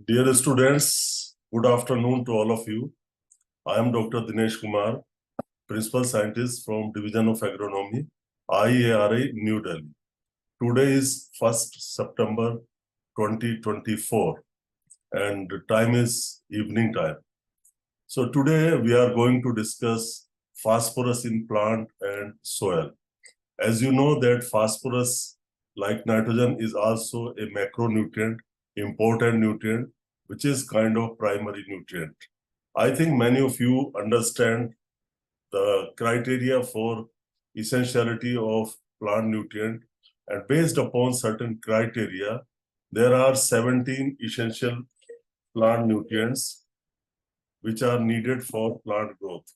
Dear students, good afternoon to all of you. I am Dr. Dinesh Kumar, Principal Scientist from Division of Agronomy, IARI, New Delhi. Today is 1st September 2024 and the time is evening time. So today we are going to discuss phosphorus in plant and soil. As you know that phosphorus, like nitrogen, is also a macronutrient, important nutrient, which is kind of primary nutrient. I think many of you understand the criteria for essentiality of plant nutrient, and based upon certain criteria, there are 17 essential plant nutrients which are needed for plant growth.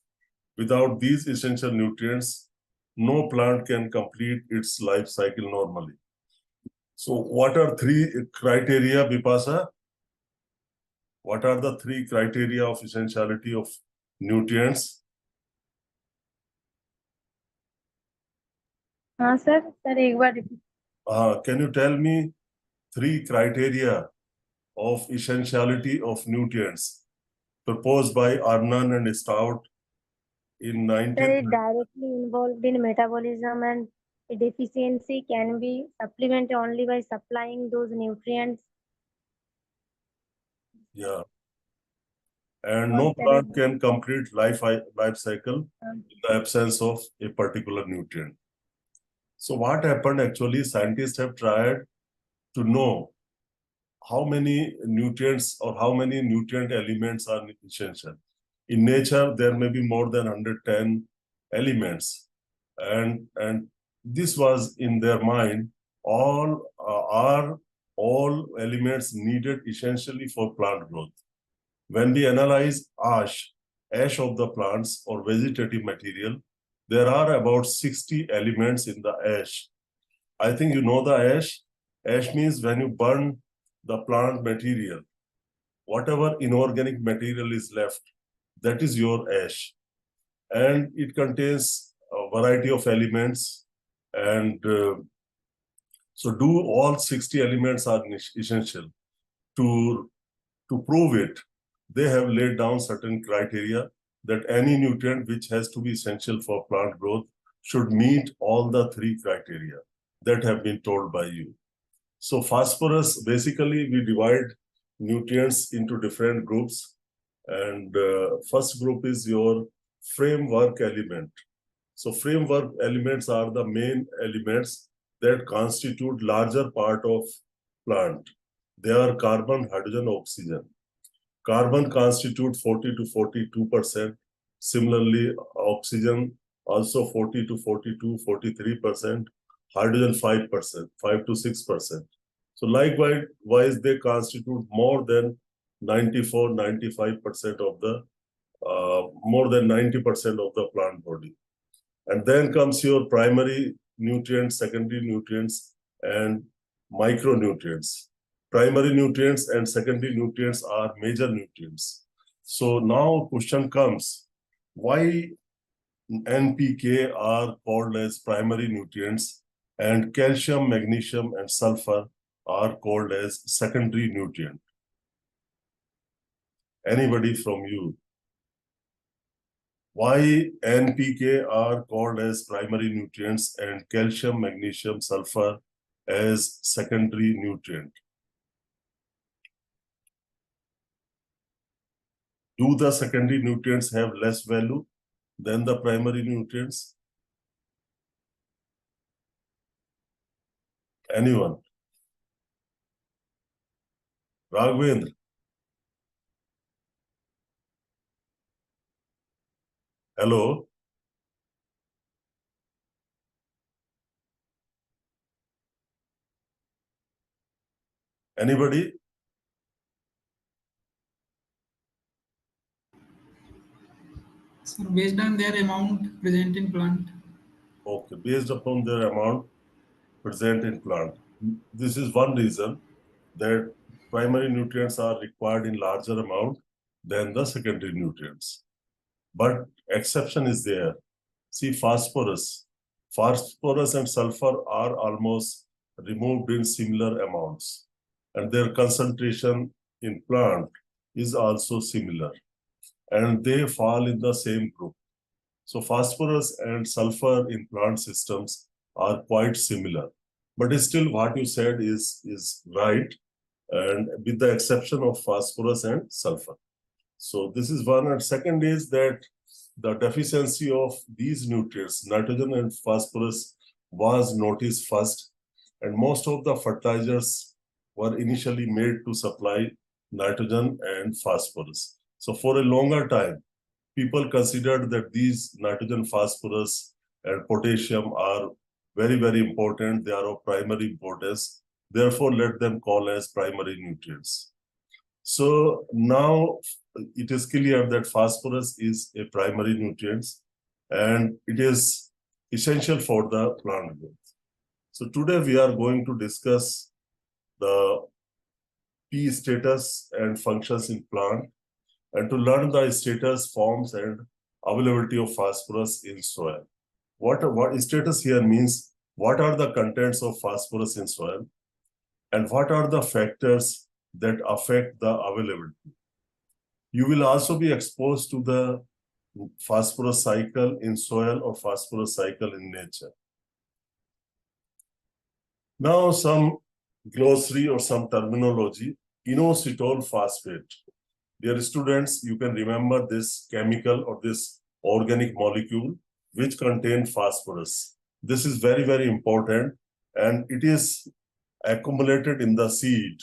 Without these essential nutrients, no plant can complete its life cycle normally. So what are three criteria, Bipasa? What are the three criteria of essentiality of nutrients? Sir एक बार repeat. Can you tell me three criteria of essentiality of nutrients proposed by Arnan and Stout in Sir, 19... it directly involved in metabolism and deficiency can be supplemented only by supplying those nutrients. Yeah. And no plant can complete life cycle in the absence of a particular nutrient. So what happened actually, scientists have tried to know how many nutrients or how many nutrient elements are essential. In nature, there may be more than 110 elements. And this was in their mind, all elements needed essentially for plant growth. When we analyze ash of the plants or vegetative material, there are about 60 elements in the ash. I think you know the ash. Ash means when you burn the plant material, whatever inorganic material is left, that is your ash. And it contains a variety of elements. And so do all 60 elements are essential. To prove it, they have laid down certain criteria that any nutrient which has to be essential for plant growth should meet all the three criteria that have been told by you. So phosphorus, basically we divide nutrients into different groups, and first group is your framework element. So framework elements are the main elements that constitute larger part of plant. They are carbon, hydrogen, oxygen. Carbon constitute 40 to 42%. Similarly, oxygen also 40 to 42, 43%. Hydrogen 5%, 5 to 6%. So likewise, they constitute more than 94, 95% of the, more than 90% of the plant body. And then comes your primary nutrients, secondary nutrients, and micronutrients. Primary nutrients and secondary nutrients are major nutrients. So now question comes, why NPK are called as primary nutrients and calcium, magnesium, and sulfur are called as secondary nutrient? Anybody from you? Why NPK are called as primary nutrients and calcium, magnesium, sulfur as secondary nutrient? Do the secondary nutrients have less value than the primary nutrients? Anyone? Raghavendra? Hello? Anybody? So based on their amount present in plant. Okay, based upon their amount present in plant. This is one reason that primary nutrients are required in larger amount than the secondary nutrients. But exception is there. See, phosphorus. Phosphorus and sulfur are almost removed in similar amounts, and their concentration in plant is also similar, and they fall in the same group. So phosphorus and sulfur in plant systems are quite similar. But still what you said is right, and with the exception of phosphorus and sulfur. So this is one. And second is that the deficiency of these nutrients, nitrogen and phosphorus, was noticed first. And most of the fertilizers were initially made to supply nitrogen and phosphorus. So for a longer time, people considered that these nitrogen, phosphorus, and potassium are very, very important. They are of primary importance. Therefore, let them call as primary nutrients. So now it is clear that phosphorus is a primary nutrient and it is essential for the plant growth. So today we are going to discuss the P status and functions in plant, and to learn the status, forms, and availability of phosphorus in soil. What status here means, what are the contents of phosphorus in soil, and what are the factors that affect the availability. You will also be exposed to the phosphorus cycle in soil or phosphorus cycle in nature. Now some glossary or some terminology. Inositol phosphate. Dear students, you can remember this chemical or this organic molecule which contains phosphorus. This is very, very important, and it is accumulated in the seed.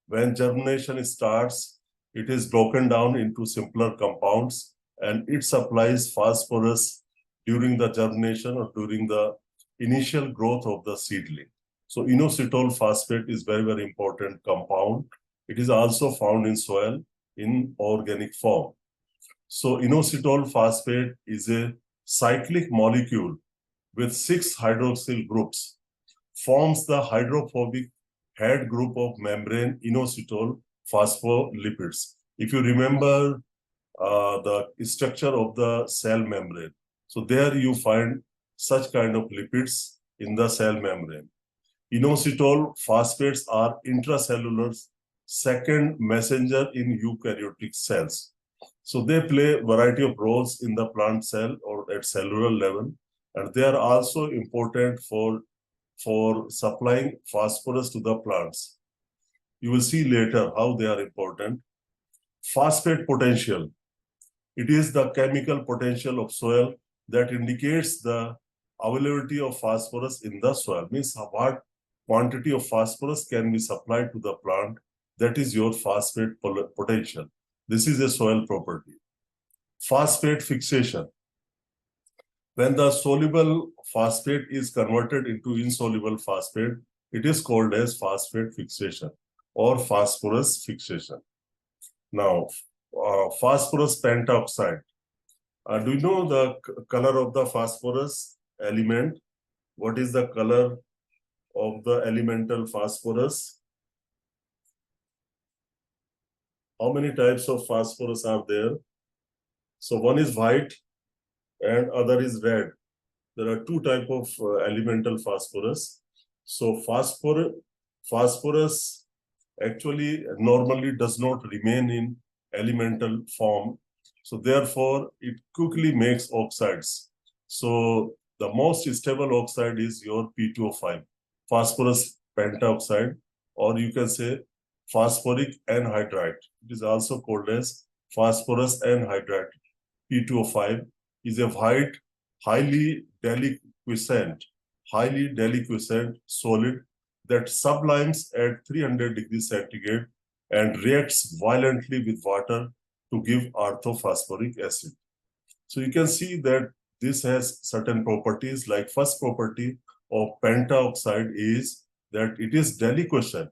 When germination starts, it is broken down into simpler compounds, and it supplies phosphorus during the germination or during the initial growth of the seedling. So inositol phosphate is very, very important compound. It is also found in soil in organic form. So inositol phosphate is a cyclic molecule with 6 hydroxyl groups, forms the hydrophobic head group of membrane inositol phospholipids. If you remember the structure of the cell membrane, so there you find such kind of lipids in the cell membrane. Inositol phosphates are intracellular second messenger in eukaryotic cells. So they play a variety of roles in the plant cell or at cellular level, and they are also important for supplying phosphorus to the plants. You will see later how they are important. Phosphate potential. It is the chemical potential of soil that indicates the availability of phosphorus in the soil. Means what quantity of phosphorus can be supplied to the plant. That is your phosphate potential. This is a soil property. Phosphate fixation. When the soluble phosphate is converted into insoluble phosphate, it is called as phosphate fixation or phosphorus fixation. Now, phosphorus pentoxide. Do you know the color of the phosphorus element? What is the color of the elemental phosphorus? How many types of phosphorus are there? So one is white and other is red. There are 2 types of elemental phosphorus. So phosphorus actually normally does not remain in elemental form. So therefore, it quickly makes oxides. So the most stable oxide is your P2O5, phosphorus pentoxide, or you can say phosphoric anhydride. It is also called as phosphorus anhydride. P2O5 is a white, highly deliquescent solid that sublimes at 300 degrees centigrade and reacts violently with water to give orthophosphoric acid. So you can see that this has certain properties. Like first property of pentoxide is that it is deliquescent.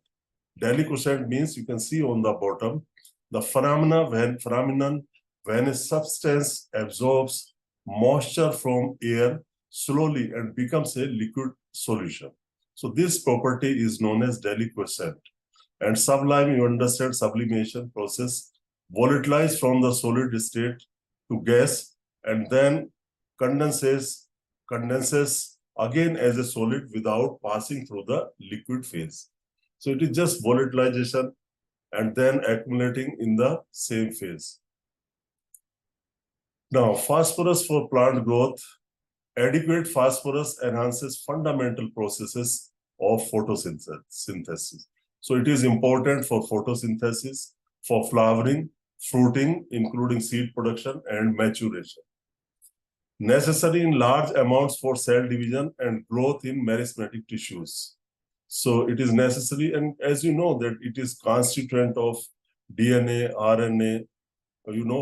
Deliquescent means you can see on the bottom the phenomenon when a substance absorbs moisture from air slowly and becomes a liquid solution. So this property is known as deliquescent. And sublime, you understand sublimation process, volatilizes from the solid state to gas and then condenses again as a solid without passing through the liquid phase. So it is just volatilization and then accumulating in the same phase. Now, phosphorus for plant growth. Adequate phosphorus enhances fundamental processes of photosynthesis. So it is important for photosynthesis, for flowering, fruiting, including seed production and maturation. Necessary in large amounts for cell division and growth in meristematic tissues. So it is necessary, and as you know that it is constituent of DNA, RNA,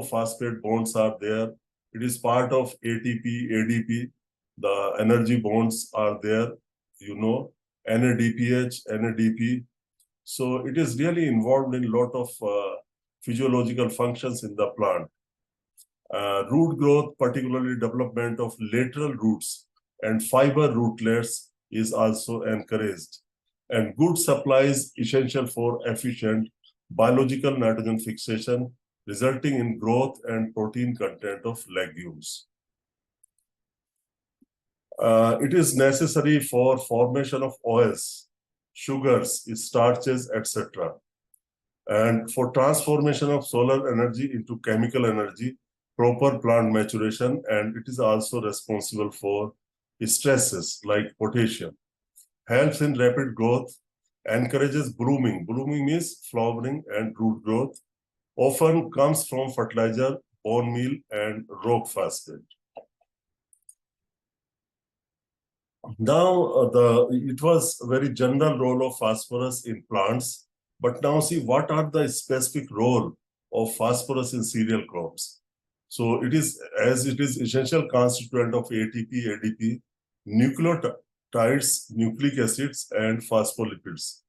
phosphate bonds are there. It is part of ATP, ADP. The energy bonds are there, NADPH, NADP. So it is really involved in a lot of physiological functions in the plant. Root growth, particularly development of lateral roots and fiber rootlets, is also encouraged. And good supply is essential for efficient biological nitrogen fixation, resulting in growth and protein content of legumes. It is necessary for formation of oils, sugars, starches, etc. And for transformation of solar energy into chemical energy, proper plant maturation, and it is also responsible for stresses like potassium. Helps in rapid growth, encourages blooming. Blooming means flowering and root growth. Often comes from fertilizer, bone meal, and rock phosphate. Now, it was a very general role of phosphorus in plants, but now see what are the specific role of phosphorus in cereal crops. So it is, as it is essential constituent of ATP, ADP, nucleotides, nucleic acids, and phospholipids.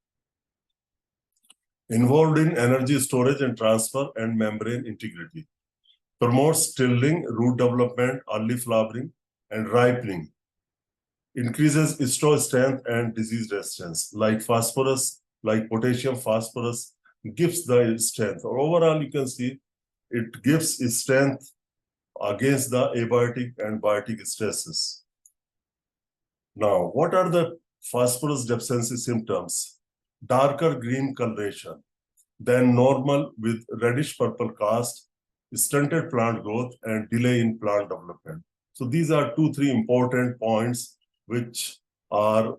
Involved in energy storage and transfer and membrane integrity. Promotes tilling, root development, early flowering, and ripening. Increases stool strength and disease resistance. Like phosphorus, like potassium, phosphorus gives the strength. Or overall, you can see it gives strength against the abiotic and biotic stresses. Now, what are the phosphorus deficiency symptoms? Darker green coloration than normal with reddish purple cast, stunted plant growth, and delay in plant development. So these are 2-3 important points which are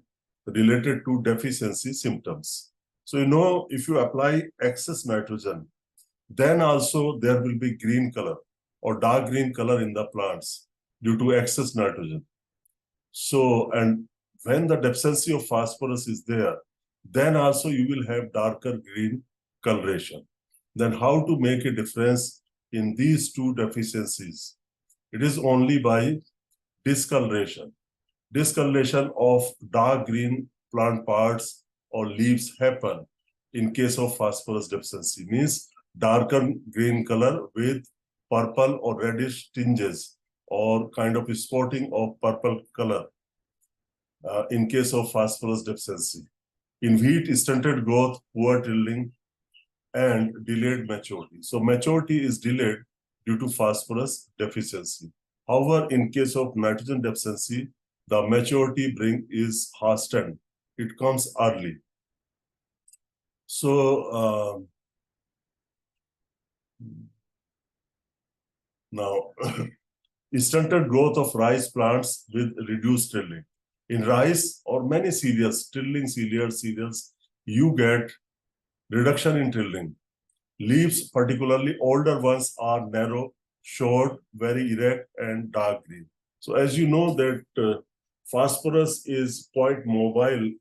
related to deficiency symptoms. So, if you apply excess nitrogen, then also there will be green color or dark green color in the plants due to excess nitrogen. So, and when the deficiency of phosphorus is there, then also you will have darker green coloration. Then how to make a difference in these two deficiencies? It is only by discoloration. Discoloration of dark green plant parts or leaves happen in case of phosphorus deficiency, means darker green color with purple or reddish tinges or kind of spotting of purple color in case of phosphorus deficiency. In wheat, stunted growth, poor tilling, and delayed maturity. So maturity is delayed due to phosphorus deficiency. However, in case of nitrogen deficiency, the maturity is hastened. It comes early. So now, stunted growth of rice plants with reduced tilling. In rice or many cereals, tilling cereals, you get reduction in tilling. Leaves, particularly older ones, are narrow, short, very erect, and dark green. So as you know that phosphorus is quite mobile,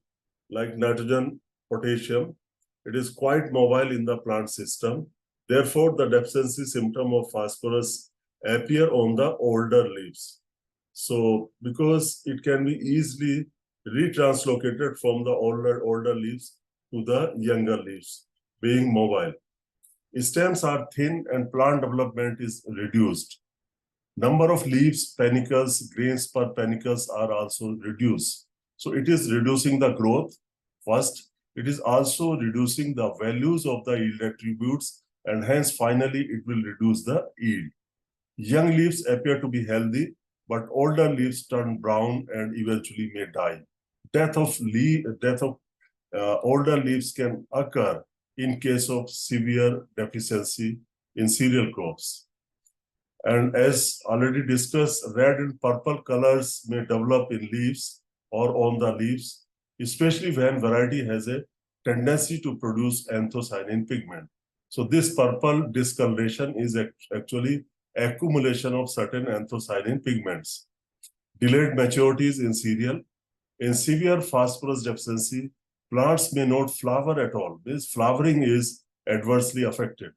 like nitrogen, potassium. It is quite mobile in the plant system. Therefore, the deficiency symptom of phosphorus appear on the older leaves. So because it can be easily retranslocated from the older leaves to the younger leaves, being mobile. Stems are thin and plant development is reduced. Number of leaves, panicles, grains per panicles are also reduced. So it is reducing the growth first. It is also reducing the values of the yield attributes, and hence finally it will reduce the yield. Young leaves appear to be healthy, but older leaves turn brown and eventually may die. Death of older leaves can occur in case of severe deficiency in cereal crops. And as already discussed, red and purple colors may develop in leaves or on the leaves, especially when variety has a tendency to produce anthocyanin pigment. So this purple discoloration is actually accumulation of certain anthocyanin pigments. Delayed maturities in cereal. In severe phosphorus deficiency, plants may not flower at all. This flowering is adversely affected.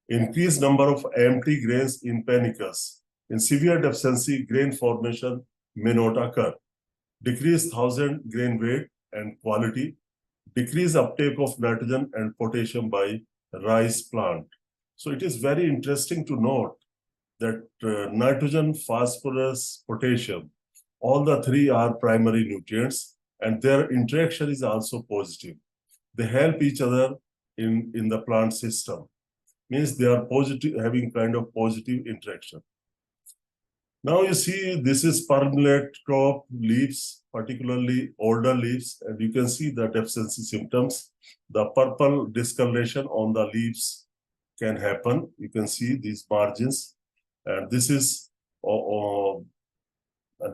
Increased number of empty grains in panicus. In severe deficiency, grain formation may not occur. Decreased 1000 grain weight and quality. Decreased uptake of nitrogen and potassium by rice plant. So it is very interesting to note that nitrogen, phosphorus, potassium, all the three are primary nutrients, and their interaction is also positive. They help each other in the plant system. Means they are positive, having kind of positive interaction. Now you see this is permanent crop leaves, particularly older leaves, and you can see the deficiency symptoms. The purple discoloration on the leaves can happen. You can see these margins, and this is a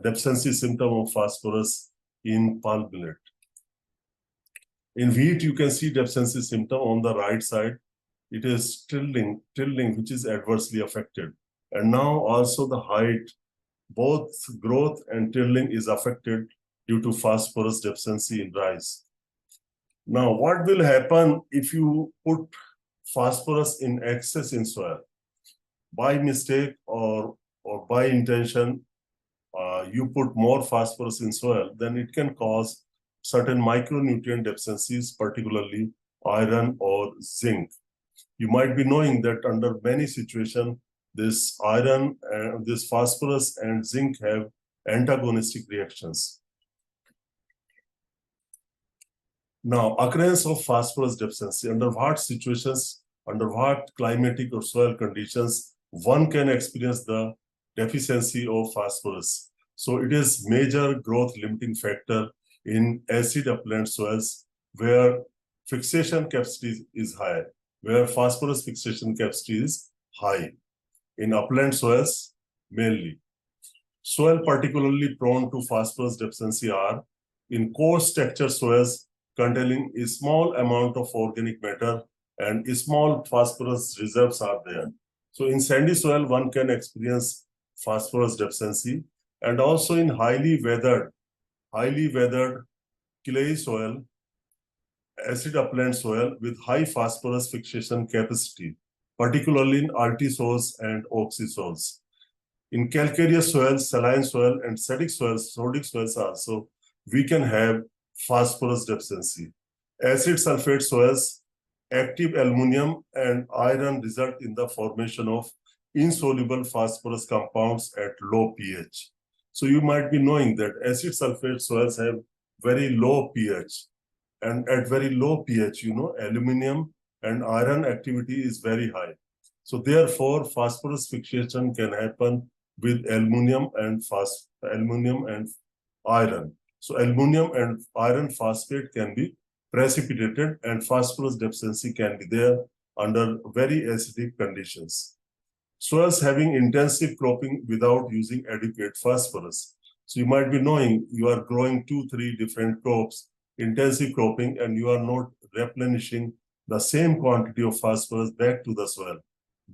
deficiency symptom of phosphorus in pulp millet. In wheat, you can see deficiency symptom on the right side. It is tilling, which is adversely affected. And now also the height, both growth and tilling is affected due to phosphorus deficiency in rice. Now, what will happen if you put phosphorus in excess in soil? By mistake or by intention, you put more phosphorus in soil, then it can cause certain micronutrient deficiencies, particularly iron or zinc. You might be knowing that under many situations, this iron, this phosphorus and zinc have antagonistic reactions. Now, occurrence of phosphorus deficiency, under what situations, under what climatic or soil conditions, one can experience the deficiency of phosphorus. So it is major growth limiting factor in acid upland soils where fixation capacity is high, where phosphorus fixation capacity is high. In upland soils, mainly. Soil particularly prone to phosphorus deficiency are in coarse texture soils containing a small amount of organic matter and small phosphorus reserves are there. So in sandy soil, one can experience phosphorus deficiency, and also in highly weathered clay soil, acid upland soil with high phosphorus fixation capacity, particularly in alti soils and oxy soils. In calcareous soils, saline soil, and sodic soils also, we can have phosphorus deficiency. Acid sulfate soils, active aluminum and iron result in the formation of insoluble phosphorus compounds at low pH. So you might be knowing that acid sulfate soils have very low pH. And at very low pH, aluminum and iron activity is very high. So therefore, phosphorus fixation can happen with aluminum and iron. So aluminum and iron phosphate can be precipitated, and phosphorus deficiency can be there under very acidic conditions. Soils having intensive cropping without using adequate phosphorus. So you might be knowing you are growing 2-3 different crops, intensive cropping, and you are not replenishing the same quantity of phosphorus back to the soil.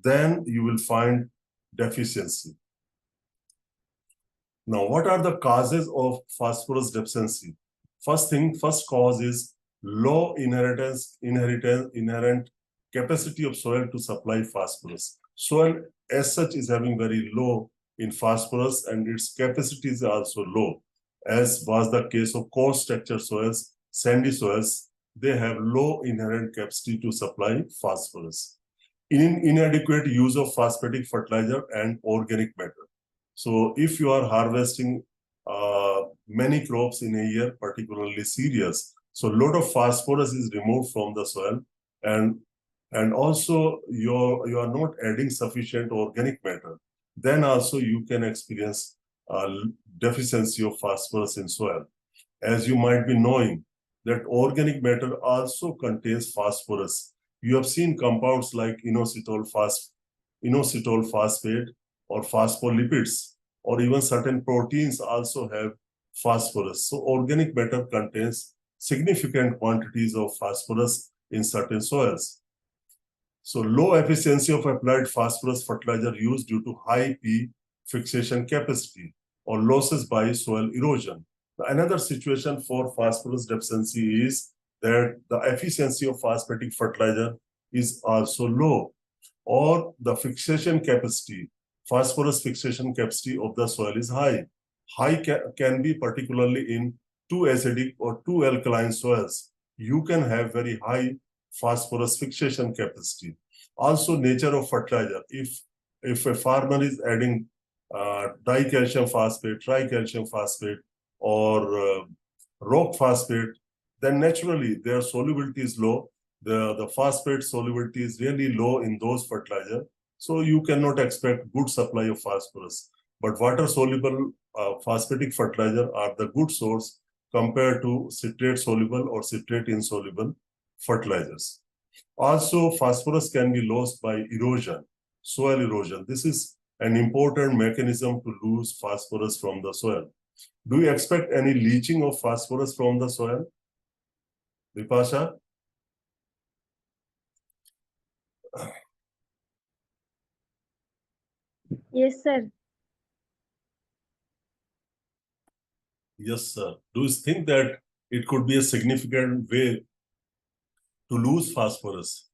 Then you will find deficiency. Now, what are the causes of phosphorus deficiency? First cause is low inherent capacity of soil to supply phosphorus. Soil as such is having very low in phosphorus, and its capacity is also low, as was the case of coarse texture soils, sandy soils. They have low inherent capacity to supply phosphorus. Inadequate use of phosphatic fertilizer and organic matter. So if you are harvesting many crops in a year, particularly cereals, so a lot of phosphorus is removed from the soil, and also you are not adding sufficient organic matter, then also you can experience deficiency of phosphorus in soil. As you might be knowing that organic matter also contains phosphorus. You have seen compounds like inositol phosphate or phospholipids, or even certain proteins also have phosphorus. So organic matter contains significant quantities of phosphorus in certain soils. So low efficiency of applied phosphorus fertilizer used due to high P fixation capacity or losses by soil erosion. Another situation for phosphorus deficiency is that the efficiency of phosphatic fertilizer is also low, or the fixation capacity, phosphorus fixation capacity of the soil is high. High can be particularly in too acidic or too alkaline soils. You can have very high phosphorus fixation capacity. Also, nature of fertilizer. If a farmer is adding dicalcium phosphate, tricalcium phosphate, or rock phosphate, then naturally their solubility is low. The phosphate solubility is really low in those fertilizer. So you cannot expect good supply of phosphorus. But water-soluble phosphatic fertilizer are the good source compared to citrate-soluble or citrate-insoluble fertilizers. Also, phosphorus can be lost by erosion, soil erosion. This is an important mechanism to lose phosphorus from the soil. Do you expect any leaching of phosphorus from the soil? Vipasha? Yes, sir. Yes, sir. Do you think that it could be a significant way to lose phosphorus?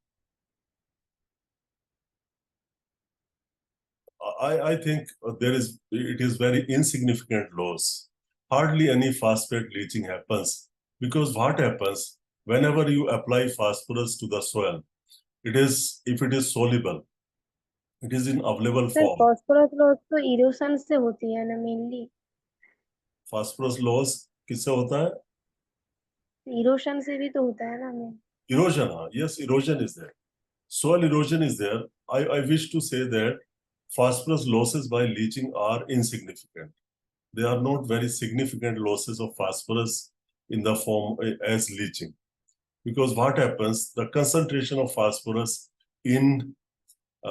I think it is very insignificant loss. Hardly any phosphate leaching happens, because what happens whenever you apply phosphorus to the soil, if it is soluble, it is in available sir form. Phosphorus loss तो erosion से होती है ना mainly. Phosphorus loss किससे होता है? Erosion से भी तो होता है ना ma'am. Erosion, yes, erosion is there. Soil erosion is there. I wish to say that phosphorus losses by leaching are insignificant. They are not very significant losses of phosphorus in the form as leaching. Because what happens, the concentration of phosphorus in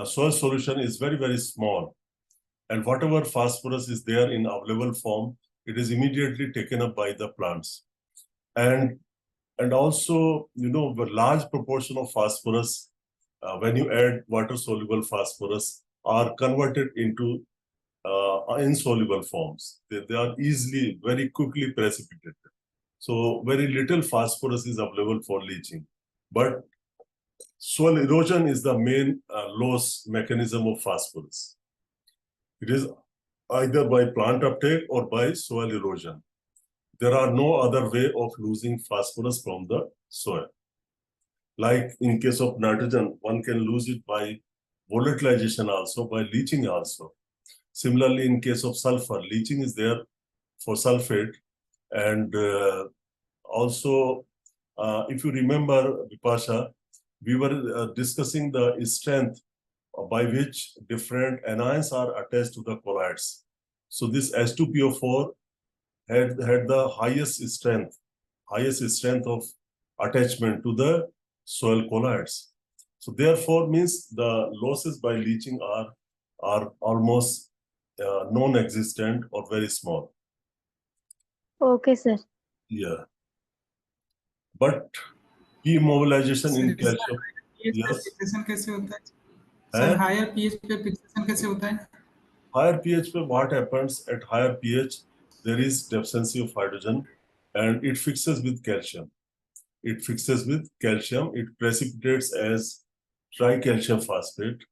soil solution is very, very small. And whatever phosphorus is there in available form, it is immediately taken up by the plants. And also, the large proportion of phosphorus, when you add water-soluble phosphorus, are converted into insoluble forms. They are easily, very quickly precipitated. So very little phosphorus is available for leaching. But soil erosion is the main loss mechanism of phosphorus. It is either by plant uptake or by soil erosion. There are no other way of losing phosphorus from the soil. Like in case of nitrogen, one can lose it by volatilization also, by leaching also. Similarly, in case of sulfur, leaching is there for sulfate. And also, if you remember, Vipasha, we were discussing the strength by which different anions are attached to the colloids. So this H2PO4 had the highest strength of attachment to the soil colloids. So therefore, means the losses by leaching are almost non-existent or very small. Okay, sir. Yeah. But immobilization in calcium. Yes. Fixation कैसे होता है? Sir higher pH पे fixation कैसे होता है? Higher pH पे what happens at higher pH, there is deficiency of hydrogen and it fixes with calcium. It fixes with calcium, it precipitates as tricalcium phosphate,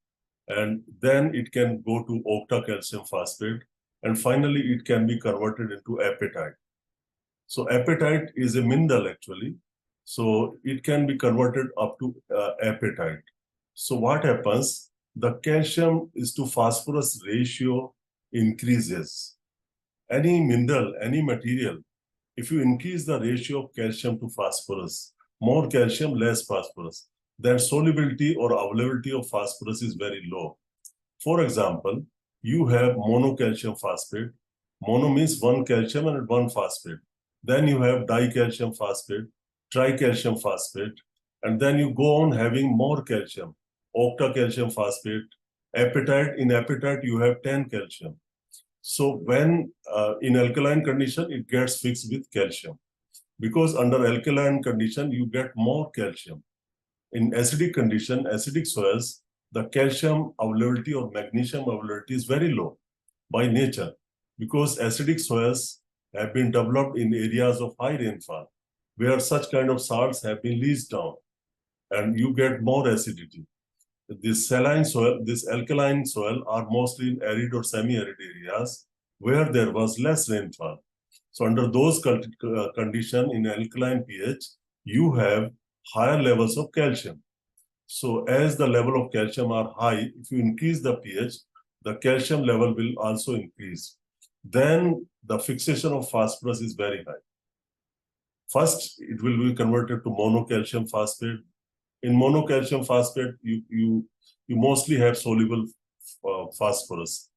and then it can go to octacalcium phosphate, and finally it can be converted into apatite. So apatite is a mineral actually, so it can be converted up to apatite. So what happens? The calcium is to phosphorus ratio increases. Any mineral, any material, if you increase the ratio of calcium to phosphorus, more calcium, less phosphorus, then solubility or availability of phosphorus is very low. For example, you have monocalcium phosphate. Mono means one calcium and one phosphate. Then you have dicalcium phosphate, tricalcium phosphate, And then you go on having more calcium, octocalcium phosphate. In apatite, you have 10 calcium. So when in alkaline condition, it gets fixed with calcium. Because under alkaline condition, you get more calcium. In acidic condition, acidic soils, the calcium availability or magnesium availability is very low by nature, because acidic soils have been developed in areas of high rainfall, where such kind of salts have been leached down, and you get more acidity. This saline soil, this alkaline soil are mostly in arid or semi-arid areas where there was less rainfall. So under those conditions in alkaline pH, you have higher levels of calcium. So as the level of calcium are high, if you increase the pH, the calcium level will also increase. Then the fixation of phosphorus is very high. First, it will be converted to monocalcium phosphate. In monocalcium phosphate, you mostly have soluble phosphorus.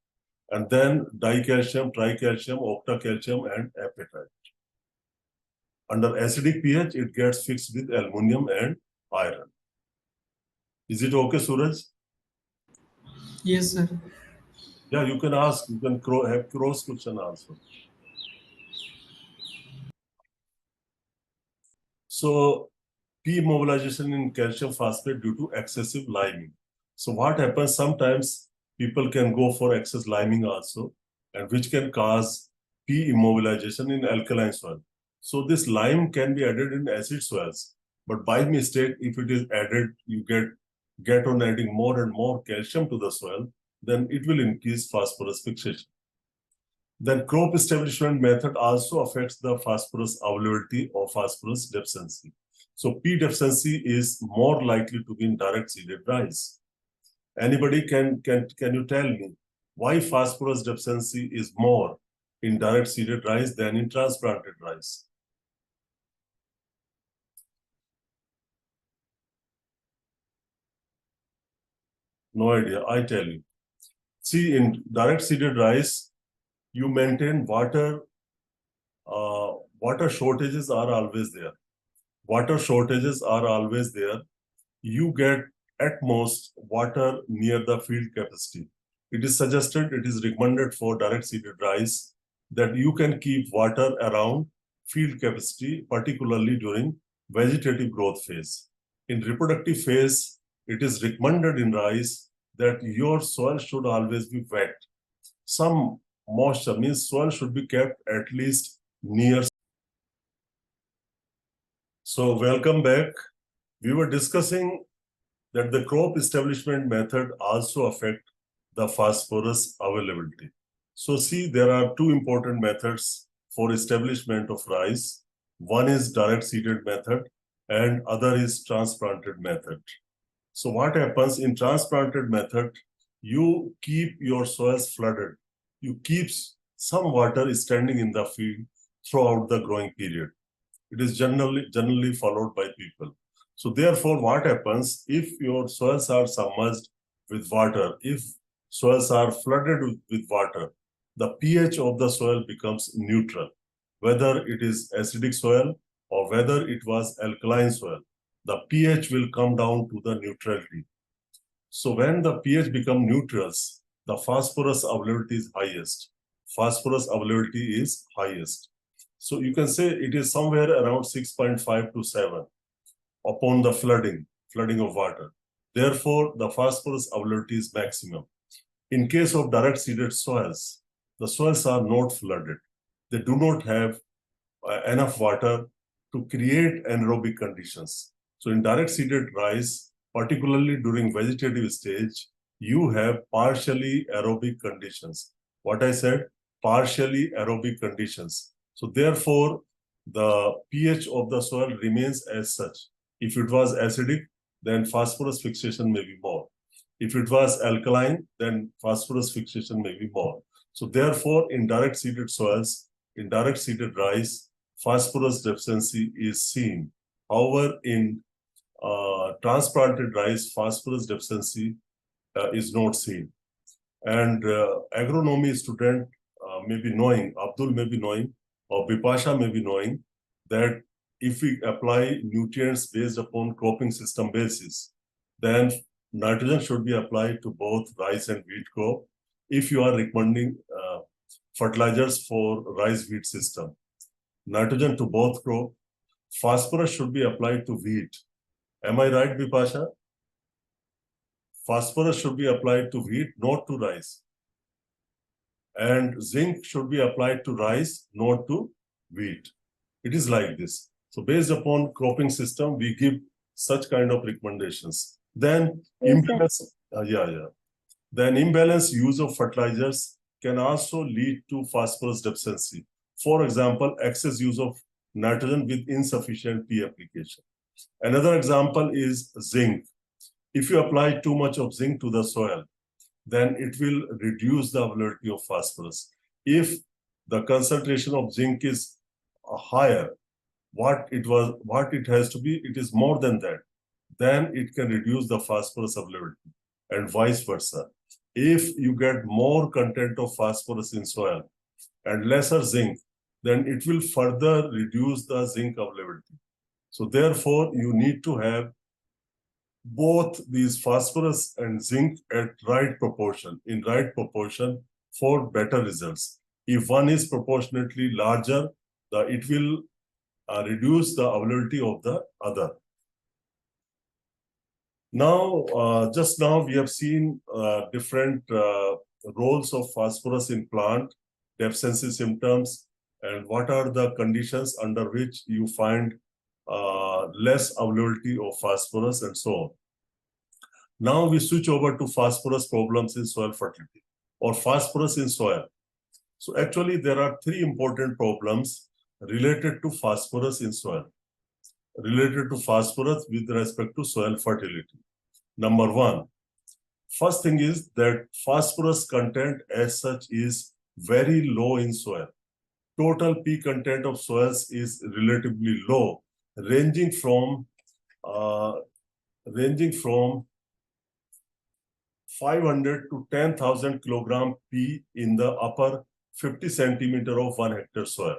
And then dicalcium, tricalcium, octocalcium, and apatite. Under acidic pH, it gets fixed with aluminum and iron. Is it okay, Suraj? Yes, sir. Yeah, you can ask. You can have cross question also. So P mobilization in calcium phosphate due to excessive liming. So what happens, sometimes people can go for excess liming also, and which can cause P immobilization in alkaline soil. So this lime can be added in acid soils, but by mistake, if it is added, you get on adding more and more calcium to the soil, then it will increase phosphorus fixation. Then crop establishment method also affects the phosphorus availability or phosphorus deficiency. So P deficiency is more likely to be in direct seeded rice. Anybody can you tell me why phosphorus deficiency is more in direct seeded rice than in transplanted rice? No idea, I tell you. See, in direct seeded rice, you maintain water shortages are always there. Water shortages are always there. You get at most water near the field capacity. It is suggested, it is recommended for direct seeded rice that you can keep water around field capacity, particularly during vegetative growth phase. In reproductive phase, it is recommended in rice that your soil should always be wet. Some moisture means soil should be kept at least near. So welcome back. We were discussing that the crop establishment method also affect the phosphorus availability. So see, there are two important methods for establishment of rice. One is direct seeded method and other is transplanted method. So what happens in transplanted method, you keep your soils flooded. You keep some water standing in the field throughout the growing period. It is generally followed by people. So therefore, what happens if your soils are submerged with water, if soils are flooded with water, the pH of the soil becomes neutral, whether it is acidic soil or whether it was alkaline soil, the pH will come down to the neutrality. So when the pH become neutrals, the phosphorus availability is highest. Phosphorus availability is highest. So you can say it is somewhere around 6.5 to 7 upon the flooding of water. Therefore, the phosphorus availability is maximum. In case of direct seeded soils, the soils are not flooded. They do not have enough water to create anaerobic conditions. So in direct seeded rice, particularly during vegetative stage, you have partially aerobic conditions. What I said, partially aerobic conditions. So therefore, the pH of the soil remains as such. If it was acidic, then phosphorus fixation may be more. If it was alkaline, then phosphorus fixation may be more. So therefore, in direct seeded soils, in direct seeded rice, phosphorus deficiency is seen. However, in transplanted rice, phosphorus deficiency is not seen. And agronomy student may be knowing, Abdul may be knowing, or Bipasha may be knowing that if we apply nutrients based upon cropping system basis, then nitrogen should be applied to both rice and wheat crop if you are recommending fertilizers for rice wheat system. Nitrogen to both crop. Phosphorus should be applied to wheat. Am I right, Bipasha? Phosphorus should be applied to wheat, not to rice. And zinc should be applied to rice, not to wheat. It is like this. So based upon cropping system, we give such kind of recommendations. Then imbalance, Then imbalanced use of fertilizers can also lead to phosphorus deficiency. For example, excess use of nitrogen with insufficient P application. Another example is zinc. If you apply too much of zinc to the soil, then it will reduce the availability of phosphorus. If the concentration of zinc is higher, what it has to be, it is more than that, then it can reduce the phosphorus availability, and vice versa. If you get more content of phosphorus in soil and lesser zinc, then it will further reduce the zinc availability. So therefore, you need to have both these phosphorus and zinc at in right proportion for better results. If one is proportionately larger, it will reduce the availability of the other. Now, just now we have seen different roles of phosphorus in plant, deficiency symptoms, and what are the conditions under which you find less availability of phosphorus and so on. Now we switch over to phosphorus problems in soil fertility or phosphorus in soil. So actually there are three important problems related to phosphorus in soil, related to phosphorus with respect to soil fertility. Number one, first thing is that phosphorus content as such is very low in soil. Total P content of soils is relatively low, ranging from 500 to 10,000 kilogram P in the upper 50 centimeter of 1 hectare soil.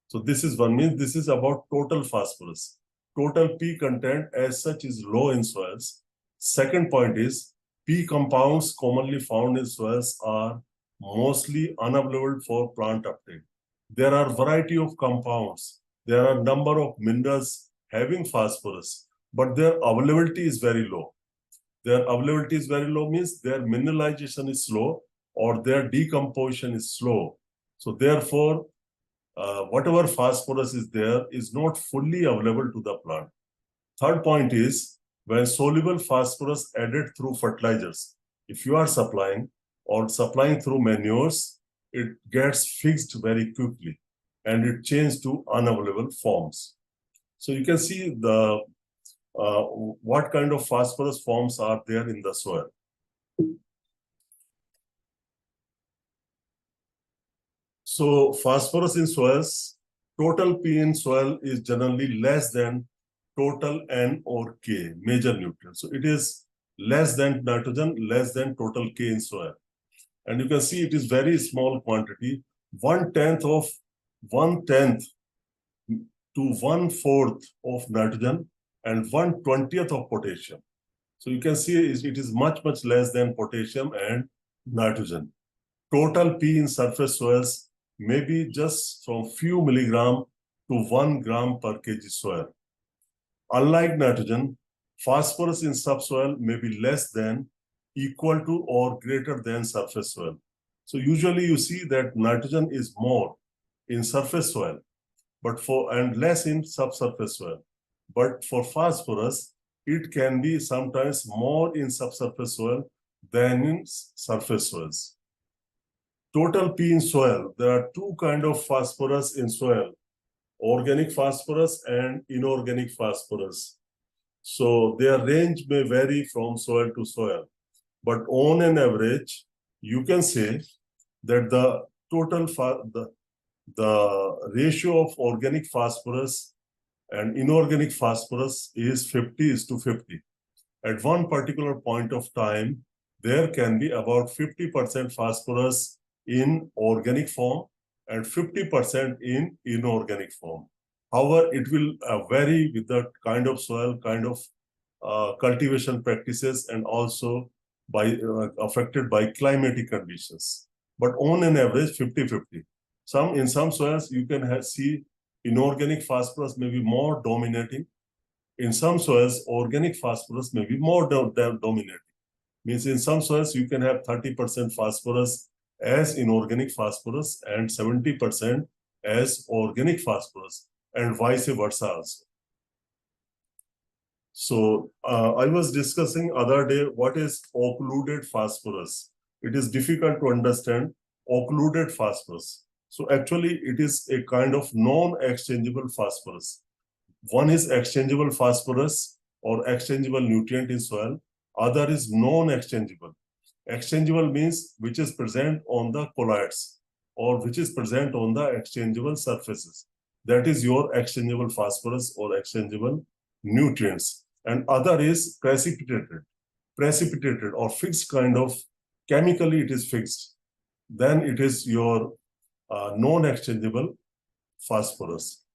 So this is one, means this is about total phosphorus. Total P content as such is low in soils. Second point is P compounds commonly found in soils are mostly unavailable for plant uptake. There are variety of compounds. There are number of minerals having phosphorus, but their availability is very low. Their availability is very low means their mineralization is slow or their decomposition is slow. So therefore, whatever phosphorus is there is not fully available to the plant. Third point is when soluble phosphorus added through fertilizers, if you are supplying or supplying through manures, it gets fixed very quickly and it changes to unavailable forms. So you can see the what kind of phosphorus forms are there in the soil. So phosphorus in soils, total P in soil is generally less than total N or K, major nutrients. So it is less than nitrogen, less than total K in soil. And you can see it is very small quantity, 1/10 to 1/4 of nitrogen and 1/20 of potassium. So you can see it is much, much less than potassium and nitrogen. Total P in surface soils may be just from few milligram to 1 gram per kg soil. Unlike nitrogen, phosphorus in subsoil may be less than, equal to, or greater than surface soil. So usually you see that nitrogen is more in surface soil, and less in subsurface soil. But for phosphorus, it can be sometimes more in subsurface soil than in surface soils. Total P in soil, there are two kinds of phosphorus in soil, organic phosphorus and inorganic phosphorus. So their range may vary from soil to soil, but on an average, you can say that the total the ratio of organic phosphorus and inorganic phosphorus is 50:50. At one particular point of time, there can be about 50% phosphorus in organic form and 50% in inorganic form. However, it will vary with the kind of soil, kind of cultivation practices, and also by affected by climatic conditions. But on an average, 50-50. In some soils, you can see inorganic phosphorus may be more dominating. In some soils, organic phosphorus may be more dominating. Means in some soils, you can have 30% phosphorus as inorganic phosphorus and 70% as organic phosphorus, and vice versa also. So I was discussing other day what is occluded phosphorus. It is difficult to understand occluded phosphorus. So actually it is a kind of non-exchangeable phosphorus. One is exchangeable phosphorus or exchangeable nutrient in soil. Other is non-exchangeable. Exchangeable means which is present on the colloids or which is present on the exchangeable surfaces. That is your exchangeable phosphorus or exchangeable nutrients. And other is precipitated or fixed kind of, chemically it is fixed. Then it is your non-exchangeable phosphorus.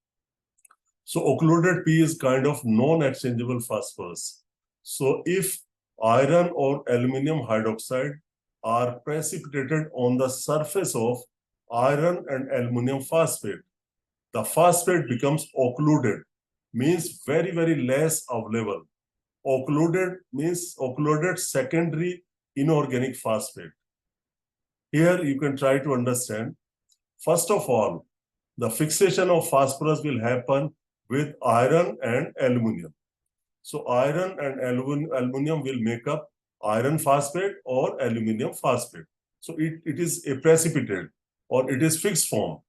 So occluded P is kind of non-exchangeable phosphorus. So if iron or aluminum hydroxide are precipitated on the surface of iron and aluminum phosphate, the phosphate becomes occluded, means very, very less available. Occluded means occluded secondary inorganic phosphate. Here you can try to understand. First of all, the fixation of phosphorus will happen with iron and aluminum. So iron and aluminum will make up iron phosphate or aluminum phosphate. So it is a precipitate or it is fixed form.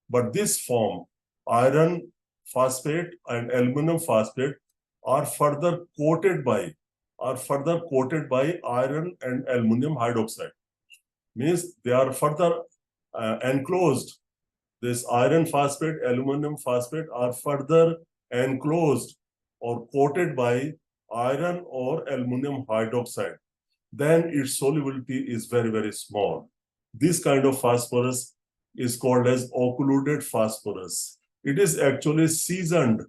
But this form, iron phosphate and aluminum phosphate, are further coated by iron and aluminum hydroxide. Means they are further enclosed. This iron phosphate, aluminum phosphate are further enclosed or coated by iron or aluminum hydroxide. Then its solubility is very, very small. This kind of phosphorus is called as occluded phosphorus. It is actually seasoned,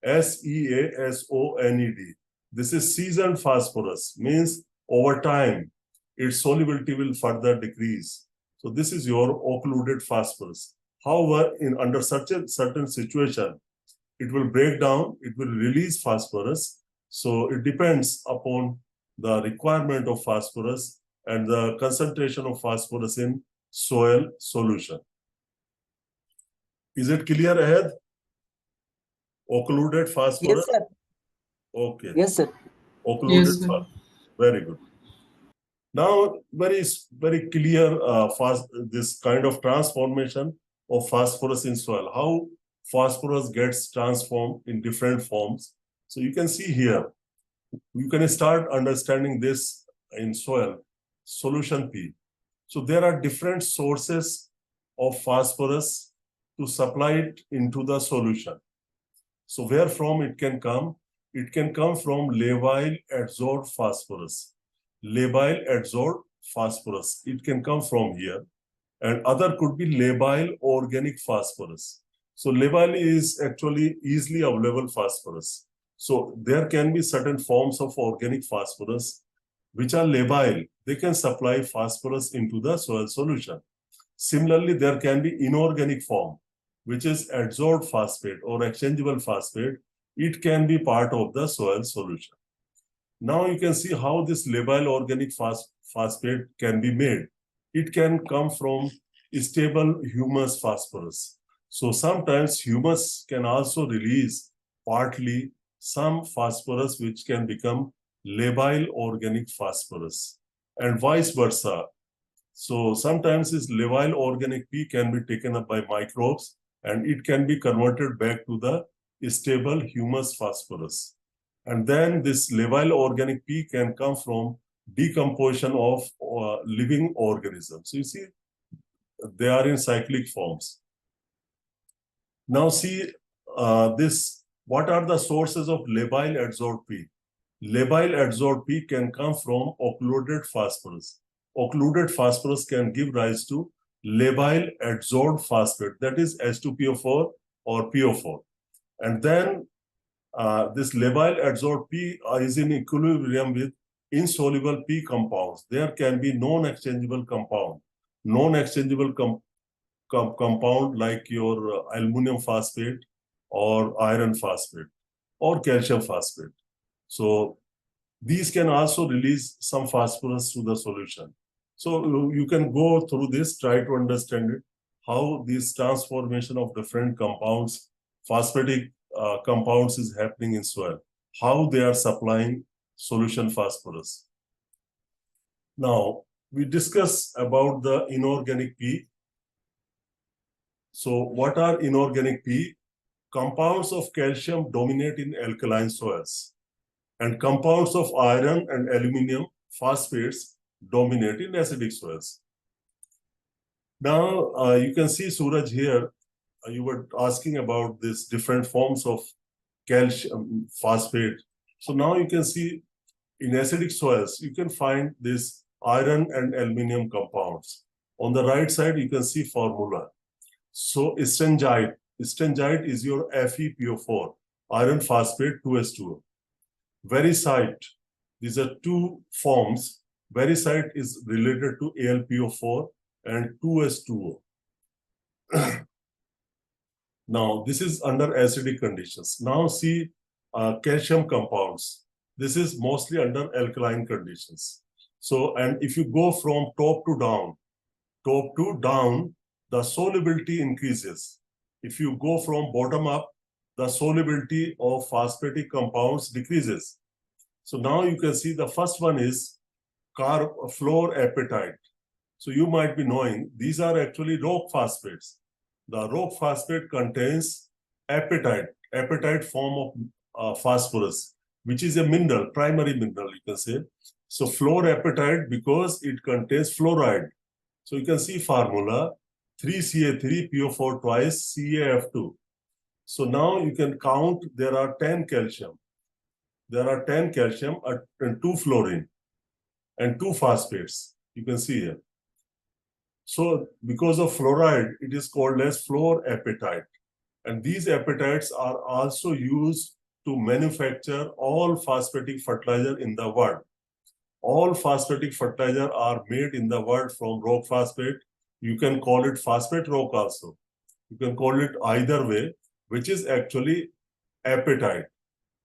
seasoned. This is seasoned phosphorus, means over time its solubility will further decrease. So this is your occluded phosphorus. However, under certain situation, it will break down, it will release phosphorus. So it depends upon the requirement of phosphorus and the concentration of phosphorus in soil solution. Is it clear ahead? Occluded phosphorus? Yes, sir. Okay. Yes, sir. Occluded Yes, sir. phosphorus. Very good. Now, very clear this kind of transformation of phosphorus in soil. How phosphorus gets transformed in different forms. So you can see here, you can start understanding this in soil solution P. So there are different sources of phosphorus to supply it into the solution. So where from it can come? It can come from labile adsorbed phosphorus. Labile adsorbed phosphorus. It can come from here. And other could be labile organic phosphorus. So labile is actually easily available phosphorus. So there can be certain forms of organic phosphorus which are labile. They can supply phosphorus into the soil solution. Similarly, there can be inorganic form, which is adsorbed phosphate or exchangeable phosphate. It can be part of the soil solution. Now you can see how this labile organic phosphate can be made. It can come from stable humus phosphorus. So sometimes humus can also release partly some phosphorus which can become labile organic phosphorus and vice versa. So sometimes this labile organic P can be taken up by microbes and it can be converted back to the stable humus phosphorus. And then this labile organic P can come from decomposition of living organisms. So you see, they are in cyclic forms. Now see what are the sources of labile adsorbed P? Labile adsorbed P can come from occluded phosphorus. Occluded phosphorus can give rise to labile adsorbed phosphate, that is H2PO4 or PO4. And then this labile adsorbed P is in equilibrium with insoluble P compounds. There can be non-exchangeable compound. Non-exchangeable compound like your aluminum phosphate or iron phosphate or calcium phosphate. So these can also release some phosphorus to the solution. So you can go through this, try to understand it, how this transformation of different compounds, phosphatic compounds is happening in soil, how they are supplying solution phosphorus. Now, we discuss about the inorganic P. So what are inorganic P? Compounds of calcium dominate in alkaline soils, and compounds of iron and aluminum phosphates dominate in acidic soils. Now, you can see, Suraj, here, you were asking about this different forms of calcium phosphate. So now you can see in acidic soils, you can find this iron and aluminum compounds. On the right side, you can see formula. So stringite is your FePO4, iron phosphate 2s2O. Variscite, these are two forms. Variscite is related to AlPO4 and 2s2O. Now, this is under acidic conditions. Now see calcium compounds. This is mostly under alkaline conditions. So, and if you go from top to down, the solubility increases. If you go from bottom up, the solubility of phosphatic compounds decreases. So now you can see the first one is fluorapatite. So you might be knowing these are actually rock phosphates. The rock phosphate contains apatite form of phosphorus, which is a mineral, primary mineral, you can say. So fluorapatite because it contains fluoride. So you can see formula 3Ca3PO4 twice CaF2. So now you can count there are 10 calcium. There are 10 calcium and 2 fluorine and 2 phosphates. You can see here. So because of fluoride, it is called as fluorapatite. And these apatites are also used to manufacture all phosphatic fertilizer in the world. All phosphatic fertilizer are made in the world from rock phosphate. You can call it phosphate rock also. You can call it either way, which is actually apatite.